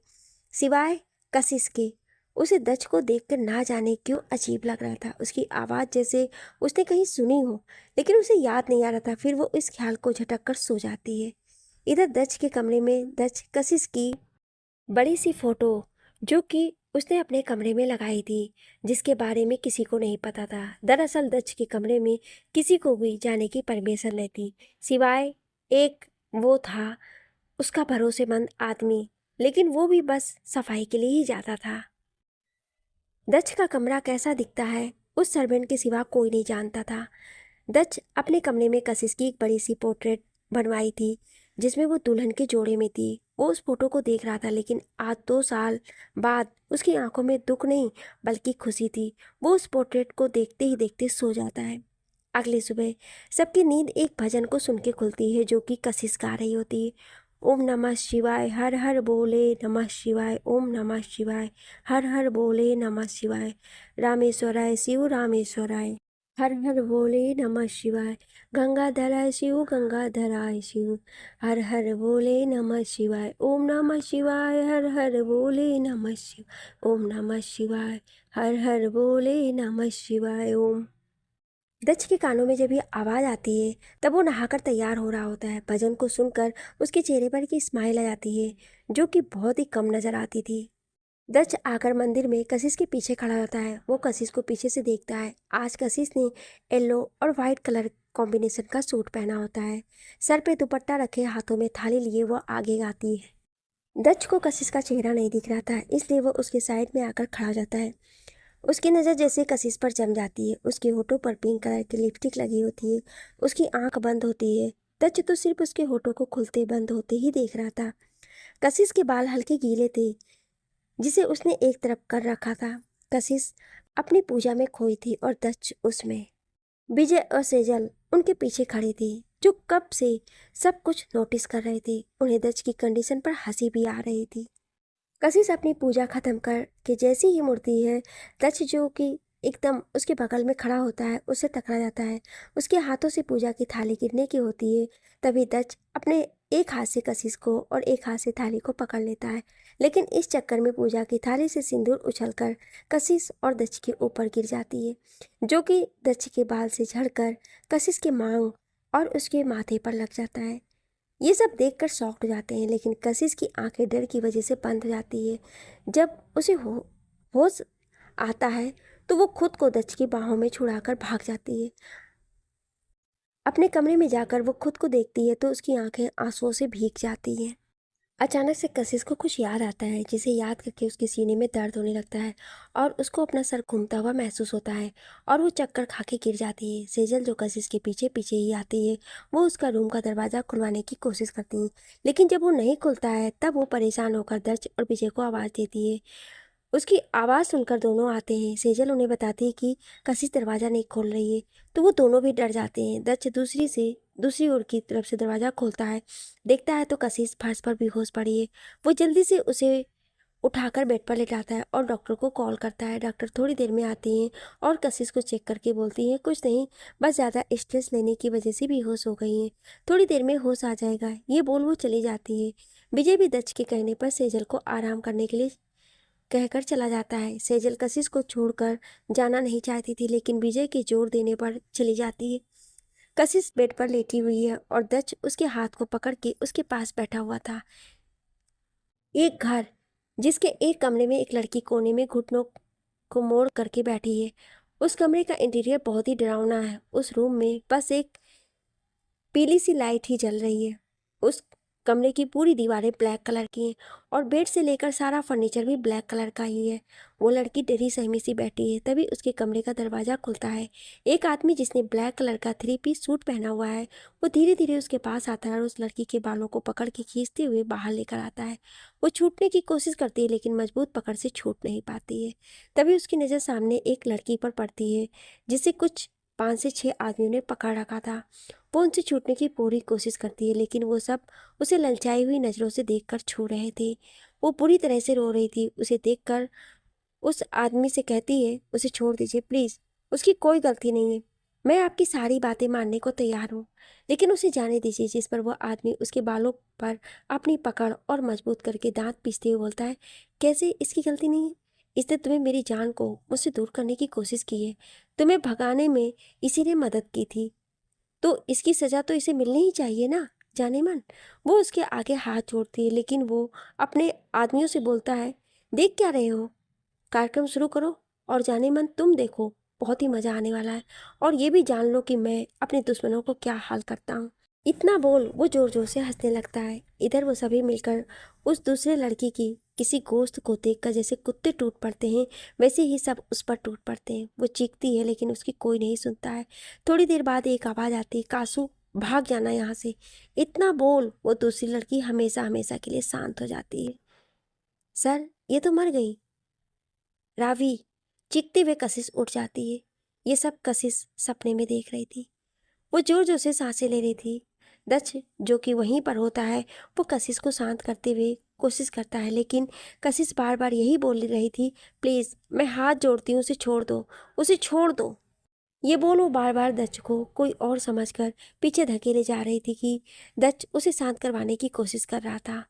सिवाय कशिश के। उसे दच को देखकर ना जाने क्यों अजीब लग रहा था। उसकी आवाज़ जैसे उसने कहीं सुनी हो, लेकिन उसे याद नहीं आ रहा था। फिर वो इस ख्याल को झटक कर सो जाती है। इधर दच के कमरे में दच कशिश की बड़ी सी फोटो, जो कि उसने अपने कमरे में लगाई थी, जिसके बारे में किसी को नहीं पता था। दरअसल दच के कमरे में किसी को भी जाने की परमिशन नहीं थी, सिवाय एक वो था उसका भरोसेमंद आदमी, लेकिन वो भी बस सफाई के लिए ही जाता था। दच का कमरा कैसा दिखता है उस सर्वेंट के सिवा कोई नहीं जानता था। दच अपने कमरे में कशिश की एक बड़ी सी पोर्ट्रेट बनवाई थी, जिसमें वो दुल्हन के जोड़े में थी। वो उस फोटो को देख रहा था, लेकिन आज 2 साल बाद उसकी आंखों में दुख नहीं बल्कि खुशी थी। वो उस पोर्ट्रेट को देखते ही देखते सो जाता है। अगली सुबह सबकी नींद एक भजन को सुन के खुलती है, जो कि कशिश गा रही होती है। ओम नमः शिवाय, हर हर बोले नमः शिवाय, ओम नमः शिवाय, हर हर बोले नमः शिवाय, रामेश्वराय शिव रामेश्वराय, हर हर बोले नमः शिवाय। गंगाधराय शिव गंगाधराय शिव। हर हर बोले नमः शिवाय। ओम नमः शिवाय। हर हर बोले नमः शिव। ओम नमः शिवाय। हर हर बोले नमः शिवाय। ओम। दक्ष के कानों में जब ये आवाज आती है तब वो नहाकर तैयार हो रहा होता है। भजन को सुनकर उसके चेहरे पर की स्माइल आ जाती है जो कि बहुत ही कम नजर आती थी। दक्ष आकर मंदिर में कशिश के पीछे खड़ा होता है। वो कशिश को पीछे से देखता है। आज कशिश ने येलो और वाइट कलर कॉम्बिनेशन का सूट पहना होता है। सर पे दुपट्टा रखे, हाथों में थाली लिए वो आगे गाती है। दक्ष को कशिश का चेहरा नहीं दिख रहा था, इसलिए वो उसके साइड में आकर खड़ा हो जाता है। उसकी नज़र जैसे कशिश पर जम जाती है। उसके होठों पर पिंक कलर की लिपस्टिक लगी होती है। उसकी आंख बंद होती है। दक्ष तो सिर्फ उसके होठों को खुलते बंद होते ही देख रहा था। कशिश के बाल हल्के गीले थे जिसे उसने एक तरफ कर रखा था। कशिश अपनी पूजा में खोई थी और दक्ष उसमें। विजय और सेजल उनके पीछे खड़ी थी जो कब से सब कुछ नोटिस कर रहे थे। उन्हें दक्ष की कंडीशन पर हंसी भी आ रही थी। कशिश अपनी पूजा खत्म करके जैसी ही मुड़ती है, दक्ष जो कि एकदम उसके बगल में खड़ा होता है उससे टकरा जाता है। उसके हाथों से पूजा की थाली गिरने की होती है। तभी दक्ष अपने एक हाथ से कशिश को और एक हाथ से थाली को पकड़ लेता है, लेकिन इस चक्कर में पूजा की थाली से सिंदूर उछलकर कशिश और दक्ष के ऊपर गिर जाती है, जो कि दक्ष के बाल से झड़कर कशिश के मांग और उसके माथे पर लग जाता है। ये सब देखकर शॉक्ड हो जाते हैं, लेकिन कशिश की आंखें डर की वजह से बंद हो जाती है। जब उसे होश आता है तो वो खुद को दक्ष की बाहों में छुड़ाकर भाग जाती है। अपने कमरे में जाकर वो खुद को देखती है तो उसकी आंखें आंसुओं से भीग जाती हैं। अचानक से कशिश को कुछ याद आता है, जिसे याद करके उसके सीने में दर्द होने लगता है और उसको अपना सर घूमता हुआ महसूस होता है और वो चक्कर खा के गिर जाती है। सेजल जो कशिश के पीछे पीछे ही आती है, वो उसका रूम का दरवाज़ा खुलवाने की कोशिश करती है, लेकिन जब वो नहीं खुलता है तब वो परेशान होकर दक्ष और विजय को आवाज़ देती है। उसकी आवाज़ सुनकर दोनों आते हैं। सेजल उन्हें बताती है कि कशिश दरवाज़ा नहीं खोल रही है, तो वो दोनों भी डर जाते हैं। दक्ष दूसरी ओर की तरफ से दरवाज़ा खोलता है, देखता है तो कशिश फर्श पर बेहोश पड़ी है। वो जल्दी से उसे उठाकर बेड पर लेटाता है और डॉक्टर को कॉल करता है। डॉक्टर थोड़ी देर में आती हैं और कशिश को चेक करके बोलती हैं कुछ नहीं, बस ज़्यादा स्ट्रेस लेने की वजह से बेहोश हो गई हैं, थोड़ी देर में होश आ जाएगा, ये बोल वो चली जाती है। विजय भी दक्ष के कहने पर सेजल को आराम करने के लिए कहकर चला जाता है। सेजल कशिश को छोड़कर जाना नहीं चाहती थी, लेकिन विजय के जोर देने पर चली जाती है। कशिश बेड पर लेटी हुई है और दक्ष उसके हाथ को पकड़ के उसके पास बैठा हुआ था। एक घर जिसके एक कमरे में एक लड़की कोने में घुटनों को मोड़ करके बैठी है। उस कमरे का इंटीरियर बहुत ही डरावना है। उस रूम में बस एक पीली सी लाइट ही जल रही है। उस कमरे की पूरी दीवारें ब्लैक कलर की हैं और बेड से लेकर सारा फर्नीचर भी ब्लैक कलर का ही है। वो लड़की डरी सहमी सी बैठी है। तभी उसके कमरे का दरवाज़ा खुलता है। एक आदमी जिसने ब्लैक कलर का 3 पीस सूट पहना हुआ है, वो धीरे धीरे उसके पास आता है और उस लड़की के बालों को पकड़ के खींचते हुए बाहर लेकर आता है। वो छूटने की कोशिश करती है, लेकिन मजबूत पकड़ से छूट नहीं पाती है। तभी उसकी नज़र सामने एक लड़की पर पड़ती है जिसे कुछ 5 से 6 आदमियों ने पकड़ रखा था। वो उनसे छूटने की पूरी कोशिश करती है, लेकिन वो सब उसे ललचाई हुई नज़रों से देखकर छू रहे थे। वो बुरी तरह से रो रही थी। उसे देखकर उस आदमी से कहती है उसे छोड़ दीजिए प्लीज़, उसकी कोई गलती नहीं है, मैं आपकी सारी बातें मानने को तैयार हूँ, लेकिन उसे जाने दीजिए। जिस पर वह आदमी उसके बालों पर अपनी पकड़ और मजबूत करके दांत पीसते हुए बोलता है, कैसे इसकी गलती नहीं है? इसने तुम्हें मेरी जान को मुझसे दूर करने की कोशिश की है, तुम्हें भगाने में इसी ने मदद की थी, तो इसकी सज़ा तो इसे मिलनी ही चाहिए ना, जाने मन। वो उसके आगे हाथ जोड़ती है, लेकिन वो अपने आदमियों से बोलता है, देख क्या रहे हो, कार्यक्रम शुरू करो और जाने मन तुम देखो, बहुत ही मज़ा आने वाला है, और ये भी जान लो कि मैं अपने दुश्मनों को क्या हाल करता हूँ। इतना बोल वो जोर जोर से हंसने लगता है। इधर वो सभी मिलकर उस दूसरे लड़की की किसी गोश्त को देखकर जैसे कुत्ते टूट पड़ते हैं, वैसे ही सब उस पर टूट पड़ते हैं। वो चीखती है, लेकिन उसकी कोई नहीं सुनता है। थोड़ी देर बाद एक आवाज़ आती है, कासू भाग जाना यहाँ से। इतना बोल वो दूसरी लड़की हमेशा हमेशा के लिए शांत हो जाती है। सर, ये तो मर गई। रावी चीखते हुए कशिश उठ जाती है। ये सब कशिश सपने में देख रही थी। वो जोर जोर से सांसें ले रही थी। दक्ष जो कि वहीं पर होता है, वो कशिश को शांत करते हुए कोशिश करता है, लेकिन कशिश बार बार यही बोल रही थी, प्लीज़ मैं हाथ जोड़ती हूँ, उसे छोड़ दो, उसे छोड़ दो। ये बोल वो बार बार दच को कोई और समझकर पीछे धकेले जा रही थी कि दच उसे शांत करवाने की कोशिश कर रहा था।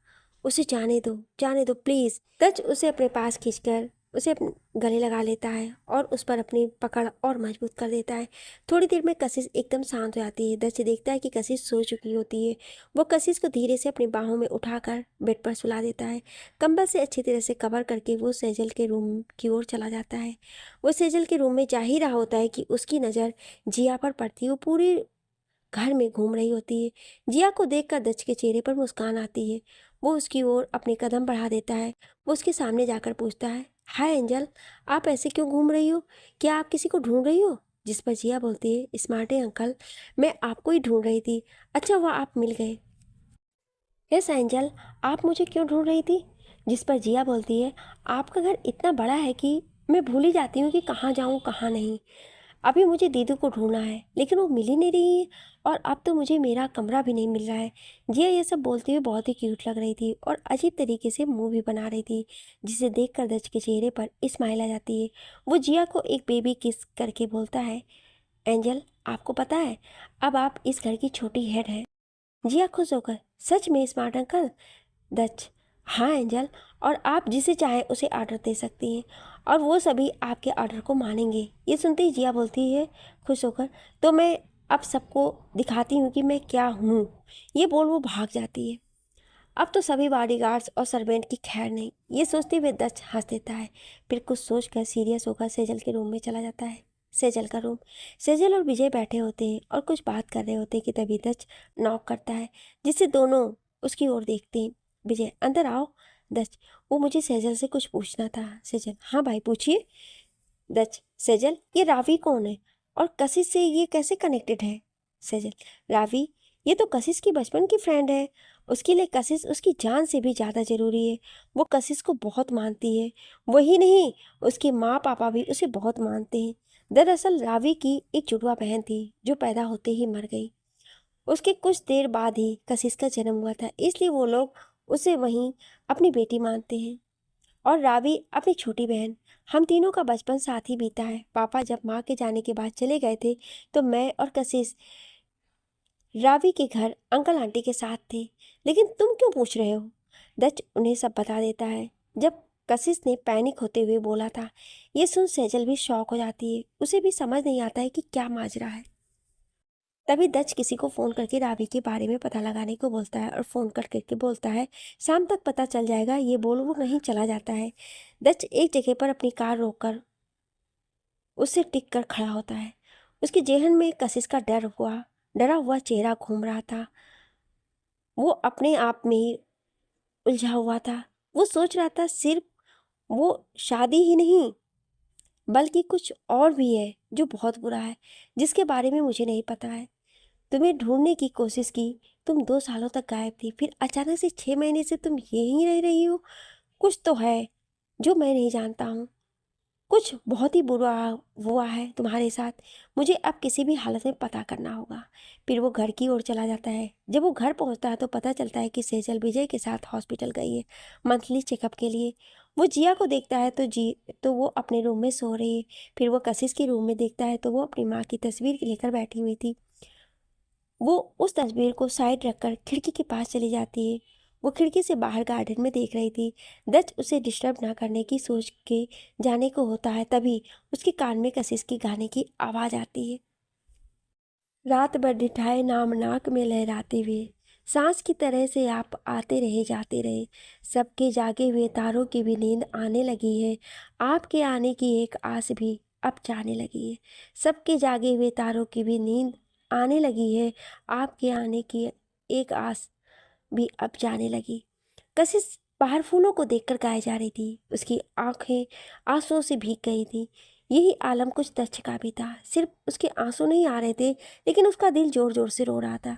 उसे जाने दो प्लीज़। दच उसे अपने पास खींचकर उसे अपने गले लगा लेता है और उस पर अपनी पकड़ और मजबूत कर देता है। थोड़ी देर में कशिश एकदम शांत हो जाती है। दच देखता है कि कशिश सो चुकी होती है। वो कशिश को धीरे से अपनी बाहों में उठाकर बेड पर सुला देता है। कंबल से अच्छी तरह से कवर करके वो सेजल के रूम की ओर चला जाता है। वो सेजल के रूम में जा ही रहा होता है कि उसकी नज़र जिया पर पड़ती है। वो पूरे घर में घूम रही होती है। जिया को देखकर दच के चेहरे पर मुस्कान आती है। वो उसकी ओर अपने कदम बढ़ा देता है। वो उसके सामने जाकर पूछता है, हाय एंजल, आप ऐसे क्यों घूम रही हो? क्या आप किसी को ढूंढ रही हो? जिस पर जिया बोलती है, स्मार्ट है अंकल, मैं आपको ही ढूंढ रही थी। अच्छा हुआ आप मिल गए। यस एंजल, आप मुझे क्यों ढूंढ रही थी? जिस पर जिया बोलती है, आपका घर इतना बड़ा है कि मैं भूल ही जाती हूँ कि कहाँ जाऊँ कहाँ नहीं। अभी मुझे दीदू को ढूंढना है लेकिन वो मिल ही नहीं रही है, और अब तो मुझे मेरा कमरा भी नहीं मिल रहा है। जिया ये सब बोलते हुए बहुत ही क्यूट लग रही थी और अजीब तरीके से मुंह भी बना रही थी, जिसे देखकर दच के चेहरे पर स्माइल आ जाती है। वो जिया को एक बेबी किस करके बोलता है, एंजल आपको पता है अब आप इस घर की छोटी हेड हैं। जिया खुश होकर, सच में स्मार्ट अंकल? दच, हाँ एंजल, और आप जिसे चाहें उसे ऑर्डर दे सकती हैं और वो सभी आपके ऑर्डर को मानेंगे। ये सुनते ही जिया बोलती है खुश होकर, तो मैं अब सबको दिखाती हूँ कि मैं क्या हूँ। ये बोल वो भाग जाती है। अब तो सभी बॉडीगार्ड्स और सर्वेंट की खैर नहीं, ये सोचते हुए दच हंस देता है। फिर कुछ सोचकर सीरियस होकर सेजल के रूम में चला जाता है। सेजल का रूम। सेजल और विजय बैठे होते हैं और कुछ बात कर रहे होते हैं कि तभी दच नॉक करता है, जिससे दोनों उसकी ओर देखते हैं। विजय, अंदर आओ। दच, वो मुझे सेजल से कुछ पूछना था। सेजल, हाँ भाई पूछिए। दच, सेजल, ये रावी कौन है और कशिश से ये कैसे कनेक्टेड है? सेजल, रावी, ये तो कशिश की बचपन की फ्रेंड है। उसके लिए कशिश उसकी जान से भी ज़्यादा ज़रूरी है। वो कशिश को बहुत मानती है। वही नहीं, उसके माँ पापा भी उसे बहुत मानते हैं। दरअसल रावी की एक जुड़वा बहन थी जो पैदा होते ही मर गई। उसके कुछ देर बाद ही कशिश का जन्म हुआ था, इसलिए वो लोग उसे वहीं अपनी बेटी मानते हैं। और रावी अपनी छोटी बहन। हम तीनों का बचपन साथ ही बीता है। पापा जब माँ के जाने के बाद चले गए थे तो मैं और कशिश रावी के घर अंकल आंटी के साथ थे। लेकिन तुम क्यों पूछ रहे हो? दच उन्हें सब बता देता है। जब कशिश ने पैनिक होते हुए बोला था, ये सुन सेजल भी शॉक हो जाती है। उसे भी समझ नहीं आता है कि क्या माजरा है। तभी दच किसी को फ़ोन करके रावी के बारे में पता लगाने को बोलता है और फ़ोन कर करके बोलता है, शाम तक पता चल जाएगा। ये बोल वो कहीं चला जाता है। दच एक जगह पर अपनी कार रोककर उससे टिक कर खड़ा होता है। उसके जेहन में कशिश का डरा हुआ चेहरा घूम रहा था। वो अपने आप में ही उलझा हुआ था। वो सोच रहा था सिर्फ वो शादी ही नहीं बल्कि कुछ और भी है जो बहुत बुरा है, जिसके बारे में मुझे नहीं पता है। तुम्हें ढूंढने की कोशिश की, तुम 2 सालों तक गायब थी, फिर अचानक से 6 महीने से तुम यहीं रह रही हो। कुछ तो है जो मैं नहीं जानता हूँ। कुछ बहुत ही बुरा हुआ है तुम्हारे साथ। मुझे अब किसी भी हालत में पता करना होगा। फिर वो घर की ओर चला जाता है। जब वो घर पहुंचता है तो पता चलता है कि सेजल विजय के साथ हॉस्पिटल गई है मंथली चेकअप के लिए। वो जिया को देखता है तो वो अपने रूम में सो रही है। फिर वो कशिश के रूम में देखता है तो वो अपनी माँ की तस्वीर लेकर बैठी हुई थी। वो उस तस्वीर को साइड रखकर खिड़की के पास चली जाती है। वो खिड़की से बाहर गार्डन में देख रही थी। दच उसे डिस्टर्ब ना करने की सोच के जाने को होता है, तभी उसके कान में कशिश की गाने की आवाज़ आती है। रात भर डिठाए नाम नाक में लहराते हुए, सांस की तरह से आप आते रहे जाते रहे। सबके जागे हुए तारों की भी नींद आने लगी है। आपके आने की एक आस भी अब जाने लगी है। सबके जागे हुए तारों की भी नींद आने लगी है। आपके आने की एक आस भी अब जाने लगी। कशिश बाहर फूलों को देखकर गाए जा रही थी। उसकी आंखें आंसुओं से भीग गई थी। यही आलम कुछ दक्ष का भी था। सिर्फ उसके आंसू नहीं आ रहे थे, लेकिन उसका दिल जोर जोर से रो रहा था।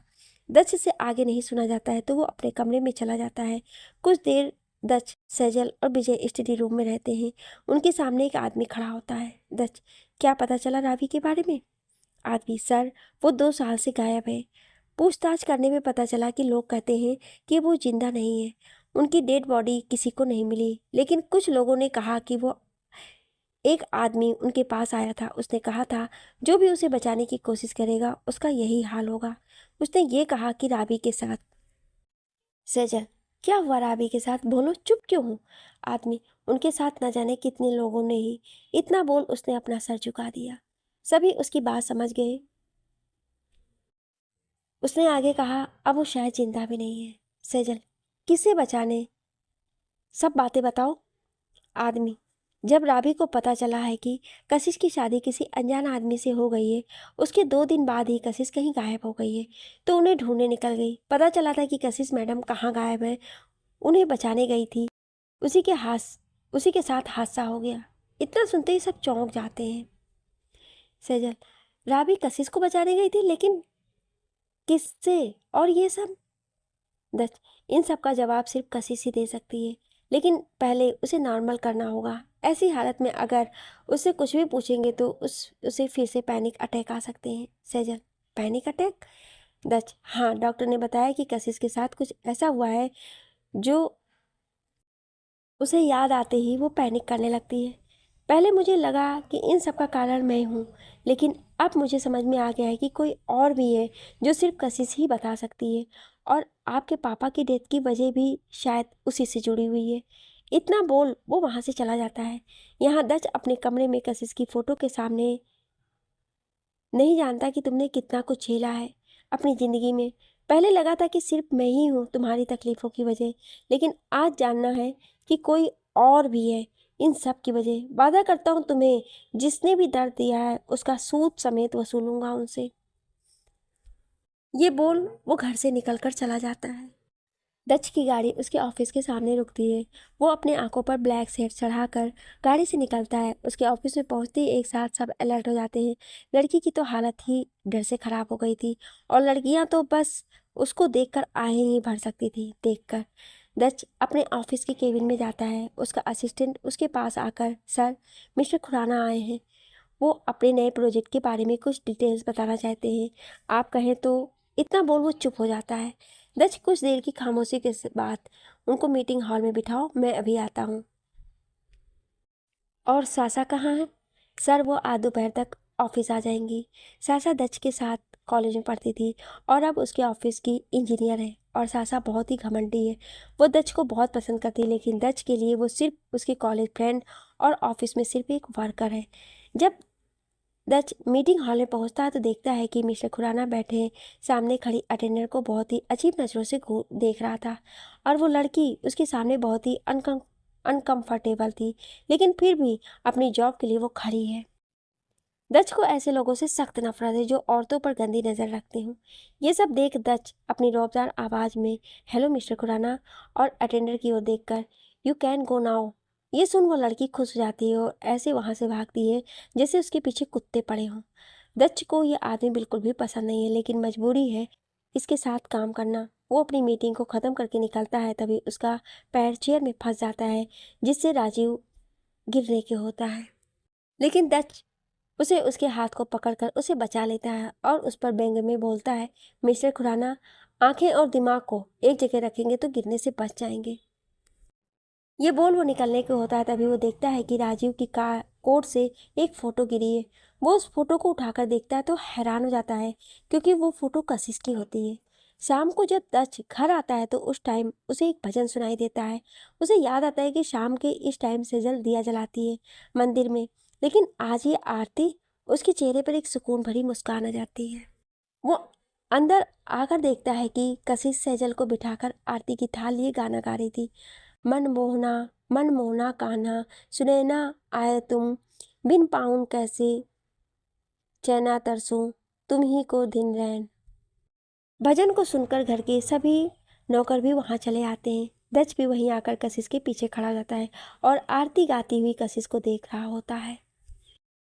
दक्ष से आगे नहीं सुना जाता है तो वो अपने कमरे में चला जाता है। कुछ देर दक्ष, सैजल और विजय स्टडी रूम में रहते हैं। उनके सामने एक आदमी खड़ा होता है। दक्ष, क्या पता चला रावी के बारे में? आदमी, सर, वो 2 साल से गायब है। पूछताछ करने में पता चला कि लोग कहते हैं कि वो जिंदा नहीं है। उनकी डेड बॉडी किसी को नहीं मिली, लेकिन कुछ लोगों ने कहा कि वो एक आदमी उनके पास आया था। उसने कहा था जो भी उसे बचाने की कोशिश करेगा उसका यही हाल होगा। उसने ये कहा कि राबी के साथ। सेजल, क्या हुआ राबी के साथ? बोलो, चुप क्यों हो? आदमी, उनके साथ न जाने कितने लोगों ने ही। इतना बोल उसने अपना सर झुका दिया। सभी उसकी बात समझ गए। उसने आगे कहा, अब वो शायद जिंदा भी नहीं है। सेजल, किसे बचाने? सब बातें बताओ। आदमी, जब राबी को पता चला है कि कशिश की शादी किसी अनजान आदमी से हो गई है, उसके 2 दिन बाद ही कशिश कहीं गायब हो गई है, तो उन्हें ढूंढने निकल गई। पता चला था कि कशिश मैडम कहाँ गायब है, उन्हें बचाने गई थी। उसी के साथ हादसा हो गया। इतना सुनते ही सब चौंक जाते हैं। सेजल, राबी कशिश को बचाने गई थी, लेकिन किससे? और ये सब? दत्त, इन सब का जवाब सिर्फ कशिश ही दे सकती है, लेकिन पहले उसे नॉर्मल करना होगा। ऐसी हालत में अगर उससे कुछ भी पूछेंगे तो उसे फिर से पैनिक अटैक आ सकते हैं। Sejal, panic attack? दत्त, हाँ, डॉक्टर ने बताया कि कशिश के साथ कुछ ऐसा हुआ है जो उसे याद आते ही वो पैनिक करने लगती है। पहले मुझे लगा कि इन सब का कारण मैं हूँ, लेकिन अब मुझे समझ में आ गया है कि कोई और भी है जो सिर्फ कशिश ही बता सकती है, और आपके पापा की डेथ की वजह भी शायद उसी से जुड़ी हुई है। इतना बोल वो वहाँ से चला जाता है। यहाँ दच अपने कमरे में कशिश की फ़ोटो के सामने, नहीं जानता कि तुमने कितना कुछ झेला है अपनी ज़िंदगी में। पहले लगा था कि सिर्फ मैं ही हूँ तुम्हारी तकलीफ़ों की वजह, लेकिन आज जानना है कि कोई और भी है इन सब की वजह। वादा करता हूँ तुम्हें, जिसने भी दर्द दिया है उसका सूद समेत वसूलूंगा उनसे। ये बोल वो घर से निकलकर चला जाता है। दच की गाड़ी उसके ऑफिस के सामने रुकती है। वो अपने आंखों पर ब्लैक शेड चढ़ाकर गाड़ी से निकलता है। उसके ऑफिस में पहुंचते ही एक साथ सब अलर्ट हो जाते हैं। लड़की की तो हालत ही डर से खराब हो गई थी, और लड़कियां तो बस उसको देखकर आए नहीं भर सकती थी। देखकर दच अपने ऑफिस के केबिन में जाता है। उसका असिस्टेंट उसके पास आकर, सर, मिस्टर खुराना आए हैं। वो अपने नए प्रोजेक्ट के बारे में कुछ डिटेल्स बताना चाहते हैं, आप कहें तो। इतना बोल वो चुप हो जाता है। दच कुछ देर की खामोशी के बाद, उनको मीटिंग हॉल में बिठाओ, मैं अभी आता हूँ। और सासा कहाँ है? सर, वो आज दोपहर तक ऑफिस आ जाएंगी। सासा दच के साथ कॉलेज में पढ़ती थी और अब उसके ऑफिस की इंजीनियर है। और सासा बहुत ही घमंडी है। वो दच को बहुत पसंद करती है, लेकिन दच के लिए वो सिर्फ उसकी कॉलेज फ्रेंड और ऑफिस में सिर्फ एक वर्कर है। जब दच मीटिंग हॉल में पहुंचता है तो देखता है कि मिस्टर खुराना बैठे हैं। सामने खड़ी अटेंडर को बहुत ही अजीब नज़रों से देख रहा था, और वो लड़की उसके सामने बहुत ही अनकंफर्टेबल थी, लेकिन फिर भी अपनी जॉब के लिए वो खड़ी है। दच को ऐसे लोगों से सख्त नफरत है जो औरतों पर गंदी नज़र रखते हों। ये सब देख दच अपनी रौबदार आवाज़ में, हेलो मिस्टर खुराना, और अटेंडर की ओर देखकर, यू कैन गो नाउ। ये सुन वो लड़की खुश हो जाती है और ऐसे वहाँ से भागती है जैसे उसके पीछे कुत्ते पड़े हों। दच को ये आदमी बिल्कुल भी पसंद नहीं है, लेकिन मजबूरी है इसके साथ काम करना। वो अपनी मीटिंग को ख़त्म करके निकलता है, तभी उसका पैर चेयर में फंस जाता है, जिससे राजीव गिरने के होता है। लेकिन दच उसे उसके हाथ को पकड़कर उसे बचा लेता है और उस पर व्यंग में बोलता है, मिस्टर खुराना, आंखें और दिमाग को एक जगह रखेंगे तो गिरने से बच जाएंगे। ये बोल वो निकलने को होता है, तभी वो देखता है कि राजीव की कार कोट से एक फ़ोटो गिरी है। वो उस फोटो को उठाकर देखता है तो हैरान हो जाता है, क्योंकि वो फ़ोटो कशिश की होती है। शाम को जब दच घर आता है तो उस टाइम उसे एक भजन सुनाई देता है। उसे याद आता है कि शाम के इस टाइम से जल दिया जलाती है मंदिर में, लेकिन आज ये आरती। उसके चेहरे पर एक सुकून भरी मुस्कान आ जाती है। वो अंदर आकर देखता है कि कशिश सैजल को बिठाकर आरती की थाल लिए गाना गा रही थी। मनमोहना, मनमोहना कान्हा, सुनैना आए तुम, बिन पाऊं कैसे चैना तरसूं, तुम ही को दिन रैन। भजन को सुनकर घर के सभी नौकर भी वहां चले आते हैं। दच भी वहीं आकर कशिश के पीछे खड़ा हो जाता है और आरती गाती हुई कशिश को देख रहा होता है।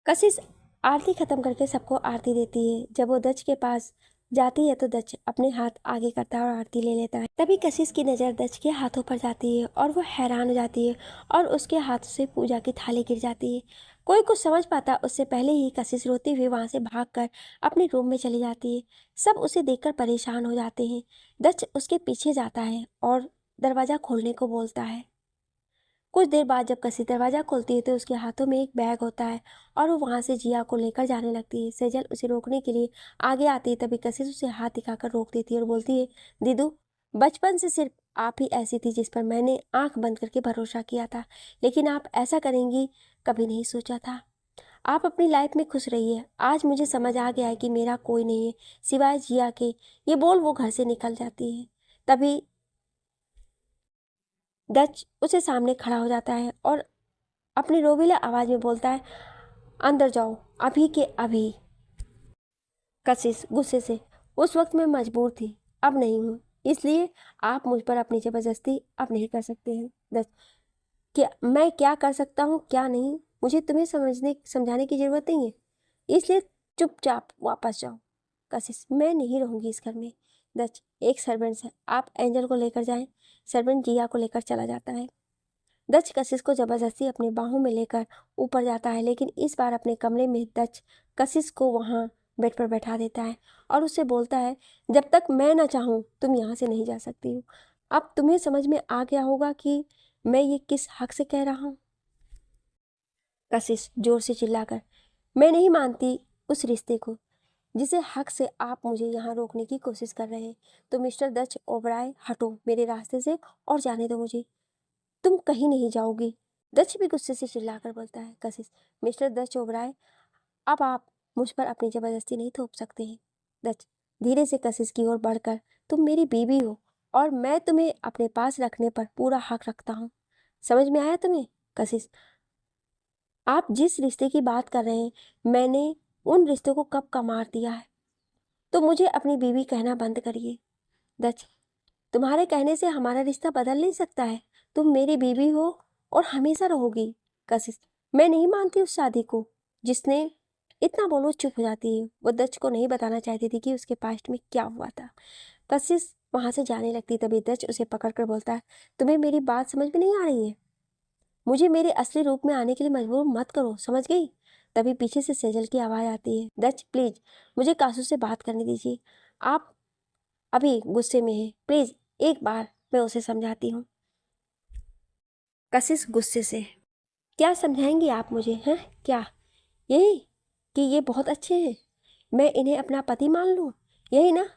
कशिश आरती खत्म करके सबको आरती देती है। जब वो दच के पास जाती है तो दच अपने हाथ आगे करता है और आरती ले लेता है। तभी कशिश की नज़र दच के हाथों पर जाती है और वो हैरान हो जाती है और उसके हाथ से पूजा की थाली गिर जाती है। कोई कुछ समझ पाता उससे पहले ही कशिश रोती हुई वहां से भागकर अपने रूम में चली जाती है। सब उसे देखकर परेशान हो जाते हैं। दच उसके पीछे जाता है और दरवाज़ा खोलने को बोलता है। कुछ देर बाद जब कशिश दरवाज़ा खोलती है तो उसके हाथों में एक बैग होता है और वो वहाँ से जिया को लेकर जाने लगती है। सेजल उसे रोकने के लिए आगे आती है, तभी कशिश उसे हाथ दिखाकर रोक देती है और बोलती है, दीदू, बचपन से सिर्फ आप ही ऐसी थी जिस पर मैंने आंख बंद करके भरोसा किया था, लेकिन आप ऐसा करेंगी कभी नहीं सोचा था। आप अपनी लाइफ में खुश रहिए। आज मुझे समझ आ गया है कि मेरा कोई नहीं है सिवाय जिया के। ये बोल वो घर से निकल जाती है। तभी दच उसे सामने खड़ा हो जाता है और अपनी रोबीला आवाज में बोलता है, अंदर जाओ अभी के अभी। कशिश गुस्से से, उस वक्त मैं मजबूर थी, अब नहीं हूँ, इसलिए आप मुझ पर अपनी जबरदस्ती अब नहीं कर सकते हैं। दस, क्या मैं क्या कर सकता हूँ क्या नहीं, मुझे तुम्हें समझाने की जरूरत नहीं है, इसलिए चुपचाप वापस जाओ। कशिश, मैं नहीं रहूंगी इस घर में। दच, एक सर्वेंट है, आप एंजल को लेकर जाएं। सर्वेंट जिया को लेकर चला जाता है। दच कशिश को जबरदस्ती अपने बाहों में लेकर ऊपर जाता है, लेकिन इस बार अपने कमरे में दच कशिश को वहाँ बेड पर बैठा देता है और उससे बोलता है, जब तक मैं ना चाहूँ तुम यहाँ से नहीं जा सकती हो। अब तुम्हें समझ में आ गया होगा कि मैं ये किस हक से कह रहा हूँ। कशिश जोर से चिल्लाकर, मैं नहीं मानती उस रिश्ते को जिसे हक से आप मुझे यहाँ रोकने की कोशिश कर रहे हैं। तो मिस्टर दच ओबराय, हटो मेरे रास्ते से और जाने दो मुझे, तुम कहीं नहीं जाओगी। दच भी गुस्से से चिल्लाकर बोलता है। कशिश, मिस्टर दच ओबराय, अब आप मुझ पर अपनी जबरदस्ती नहीं थोप सकते हैं। दच धीरे से कशिश की ओर बढ़कर, तुम मेरी बीवी हो और मैं तुम्हें अपने पास रखने पर पूरा हक रखता हूँ, समझ में आया तुम्हें। कशिश, आप जिस रिश्ते की बात कर रहे हैं मैंने उन रिश्तों को कब का मार दिया है, तो मुझे अपनी बीवी कहना बंद करिए। दच, तुम्हारे कहने से हमारा रिश्ता बदल नहीं सकता है, तुम मेरी बीवी हो और हमेशा रहोगी। कशिश, मैं नहीं मानती उस शादी को जिसने, इतना बोलो चुप हो जाती है। वो दच को नहीं बताना चाहती थी कि उसके पास्ट में क्या हुआ था। कशिश वहां से जाने लगती, तभी दच उसे पकड़कर बोलता है, तुम्हें मेरी बात समझ में नहीं आ रही है, मुझे मेरे असली रूप में आने के लिए मजबूर मत करो, समझ गई। तभी पीछे से सेजल की आवाज आती है, दच प्लीज मुझे कासू से बात करने दीजिए, आप अभी गुस्से में है, प्लीज एक बार मैं उसे समझाती हूँ। कशिश गुस्से से, क्या समझाएंगी आप मुझे हैं, क्या यही कि ये बहुत अच्छे हैं, मैं इन्हें अपना पति मान लूँ, यही ना।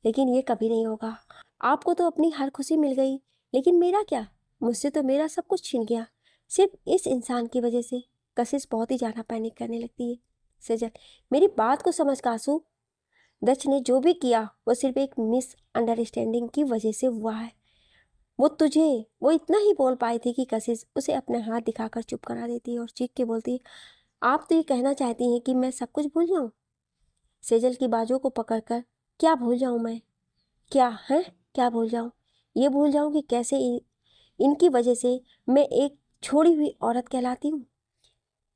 लेकिन ये कभी नहीं होगा। आपको तो अपनी हर खुशी मिल गई, लेकिन मेरा क्या, मुझसे तो मेरा सब कुछ छिन गया सिर्फ इस इंसान की वजह से। कशिश बहुत ही ज़्यादा पैनिक करने लगती है। सजल, मेरी बात को समझ कासू, दच ने जो भी किया वो सिर्फ एक मिस अंडरस्टैंडिंग की वजह से हुआ है। वो इतना ही बोल पाई थी कि कशिश उसे अपना हाथ दिखाकर चुप करा देती है और चीख के बोलती, आप तो ये कहना चाहती हैं कि मैं सब कुछ भूल जाऊं। सेजल की बाजू को पकड़कर, क्या भूल जाऊं मैं, क्या है, क्या भूल जाऊं, ये भूल जाऊं कि कैसे इनकी वजह से मैं एक छोड़ी हुई औरत कहलाती हूँ।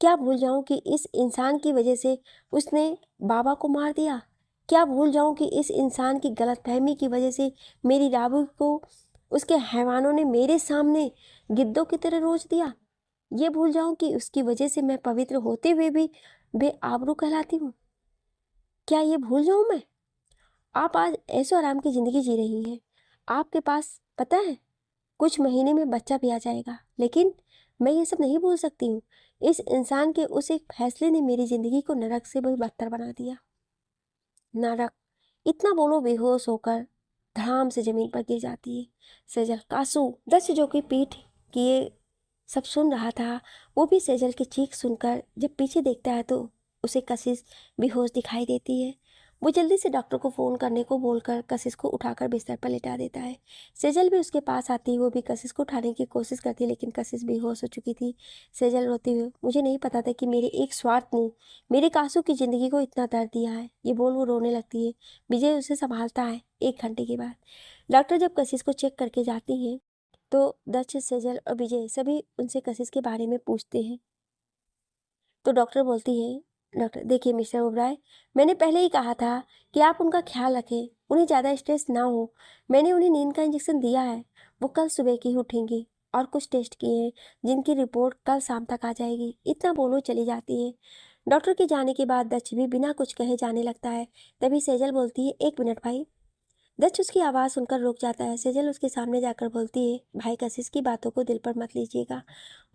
क्या भूल जाऊं कि इस इंसान की वजह से उसने बाबा को मार दिया। क्या भूल जाऊं कि इस इंसान की गलतफहमी की वजह से मेरी राबू को उसके हैवानों ने मेरे सामने गिद्धों की तरह रोज दिया। ये भूल जाऊं कि उसकी वजह से मैं पवित्र होते हुए भी बेआबरू कहलाती हूँ। क्या ये भूल जाऊं मैं। आप आज ऐसो आराम की ज़िंदगी जी रही हैं, आपके पास पता है कुछ महीने में बच्चा भी आ जाएगा, लेकिन मैं ये सब नहीं भूल सकती हूँ। इस इंसान के उस एक फैसले ने मेरी ज़िंदगी को नरक से भी बदतर बना दिया। नरक, इतना बोलो बेहोश होकर धड़ाम से जमीन पर गिर जाती है। सेजल, कासू, दस जो कि पीठ किए सब सुन रहा था, वो भी सेजल की चीख सुनकर जब पीछे देखता है तो उसे कशिश बेहोश दिखाई देती है। वो जल्दी से डॉक्टर को फ़ोन करने को बोलकर कशिश को उठाकर बिस्तर पर लेटा देता है। सेजल भी उसके पास आती है, वो भी कशिश को उठाने की कोशिश करती है, लेकिन कशिश बेहोश हो चुकी थी। सेजल रोते हुए, मुझे नहीं पता था कि मेरे एक स्वार्थ ने मेरे कासू की ज़िंदगी को इतना दर्द दिया है, ये बोल वो रोने लगती है। विजय उसे संभालता है। 1 घंटे के बाद डॉक्टर जब कशिश को चेक करके जाती हैं तो दक्ष, सेजल और विजय सभी उनसे कशिश के बारे में पूछते हैं। तो डॉक्टर बोलती है, डॉक्टर देखिए मिस्टर ओबराय, मैंने पहले ही कहा था कि आप उनका ख्याल रखें, उन्हें ज़्यादा स्ट्रेस ना हो। मैंने उन्हें नींद का इंजेक्शन दिया है, वो कल सुबह की ही उठेंगी और कुछ टेस्ट किए हैं जिनकी रिपोर्ट कल शाम तक आ जाएगी। इतना बोलो चली जाती है। डॉक्टर के जाने के बाद दक्ष भी बिना कुछ कहे जाने लगता है। तभी सेजल बोलती है, 1 मिनट भाई, दक्ष उसकी आवाज़ सुनकर रुक जाता है। सेजल उसके सामने जाकर बोलती है, भाई कशिश की बातों को दिल पर मत लीजिएगा,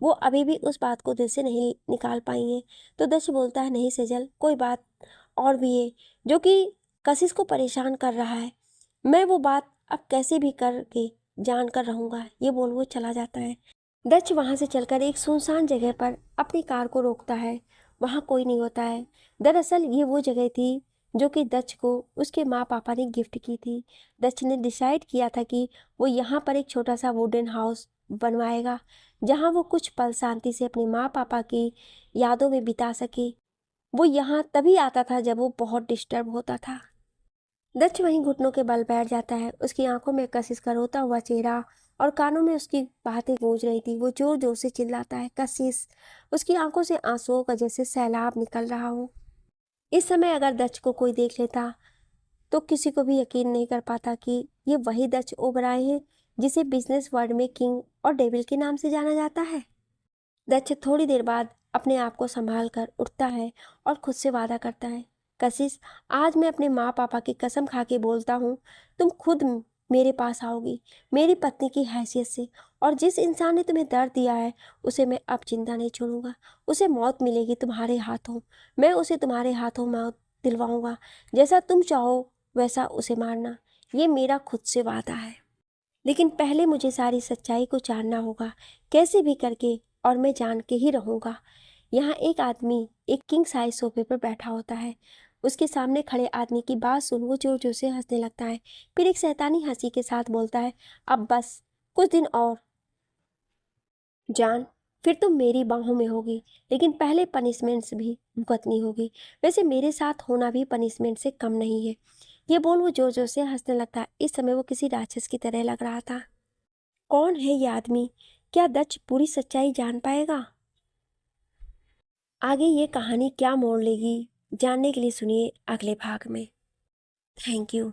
वो अभी भी उस बात को दिल से नहीं निकाल पाई हैं। तो दक्ष बोलता है, नहीं सेजल, कोई बात और भी है जो कि कशिश को परेशान कर रहा है। मैं वो बात अब कैसे भी करके जान कर रहूँगा। ये बोल वो चला जाता है। दक्ष वहाँ से चलकर एक सुनसान जगह पर अपनी कार को रोकता है। वहाँ कोई नहीं होता है। दरअसल ये वो जगह थी जो कि दक्ष को उसके माँ पापा ने गिफ्ट की थी। दक्ष ने डिसाइड किया था कि वो यहाँ पर एक छोटा सा वुडन हाउस बनवाएगा, जहाँ वो कुछ पल शांति से अपने माँ पापा की यादों में बिता सके। वो यहाँ तभी आता था जब वो बहुत डिस्टर्ब होता था। दक्ष वहीं घुटनों के बल बैठ जाता है। उसकी आंखों में कशिश का रोता हुआ चेहरा और कानों में उसकी बातें गूंज रही थी। वो जोर जोर से चिल्लाता है, कशिश। उसकी आंखों से आंसुओं का जैसे सैलाब निकल रहा हो। इस समय अगर दक्ष को कोई देख लेता तो किसी को भी यकीन नहीं कर पाता कि ये वही दक्ष ओबराय है जिसे बिजनेस वर्ल्ड में किंग और डेविल के नाम से जाना जाता है। दक्ष थोड़ी देर बाद अपने आप को संभाल कर उठता है और खुद से वादा करता है, कशिश, आज मैं अपने माँ पापा की कसम खा के बोलता हूँ, तुम खुद मेरे पास आओगी, मेरी पत्नी की हैसियत से। और जिस इंसान ने तुम्हें दर्द दिया है उसे मैं अब जिंदा नहीं छोड़ूंगा। उसे मौत मिलेगी तुम्हारे हाथों। मैं उसे तुम्हारे हाथों मौत दिलवाऊंगा। जैसा तुम चाहो वैसा उसे मारना। ये मेरा खुद से वादा है। लेकिन पहले मुझे सारी सच्चाई को जानना होगा, कैसे भी करके, और मैं जान के ही रहूँगा। यहाँ एक आदमी एक किंग साइज सोफे पर बैठा होता है। उसके सामने खड़े आदमी की बात सुन वो जोर जोर से हंसने लगता है। फिर एक शैतानी हंसी के साथ बोलता है, अब बस कुछ दिन और जान, फिर तुम मेरी बाहों में होगी, लेकिन पहले पनिशमेंट्स भी भुगतनी होगी। वैसे मेरे साथ होना भी पनिशमेंट से कम नहीं है। ये बोल वो जोर जोर से हंसने लगता है। इस समय वो किसी राक्षस की तरह लग रहा था। कौन है ये आदमी? क्या दक्ष पूरी सच्चाई जान पाएगा? आगे ये कहानी क्या मोड़ लेगी, जानने के लिए सुनिए अगले भाग में। Thank you.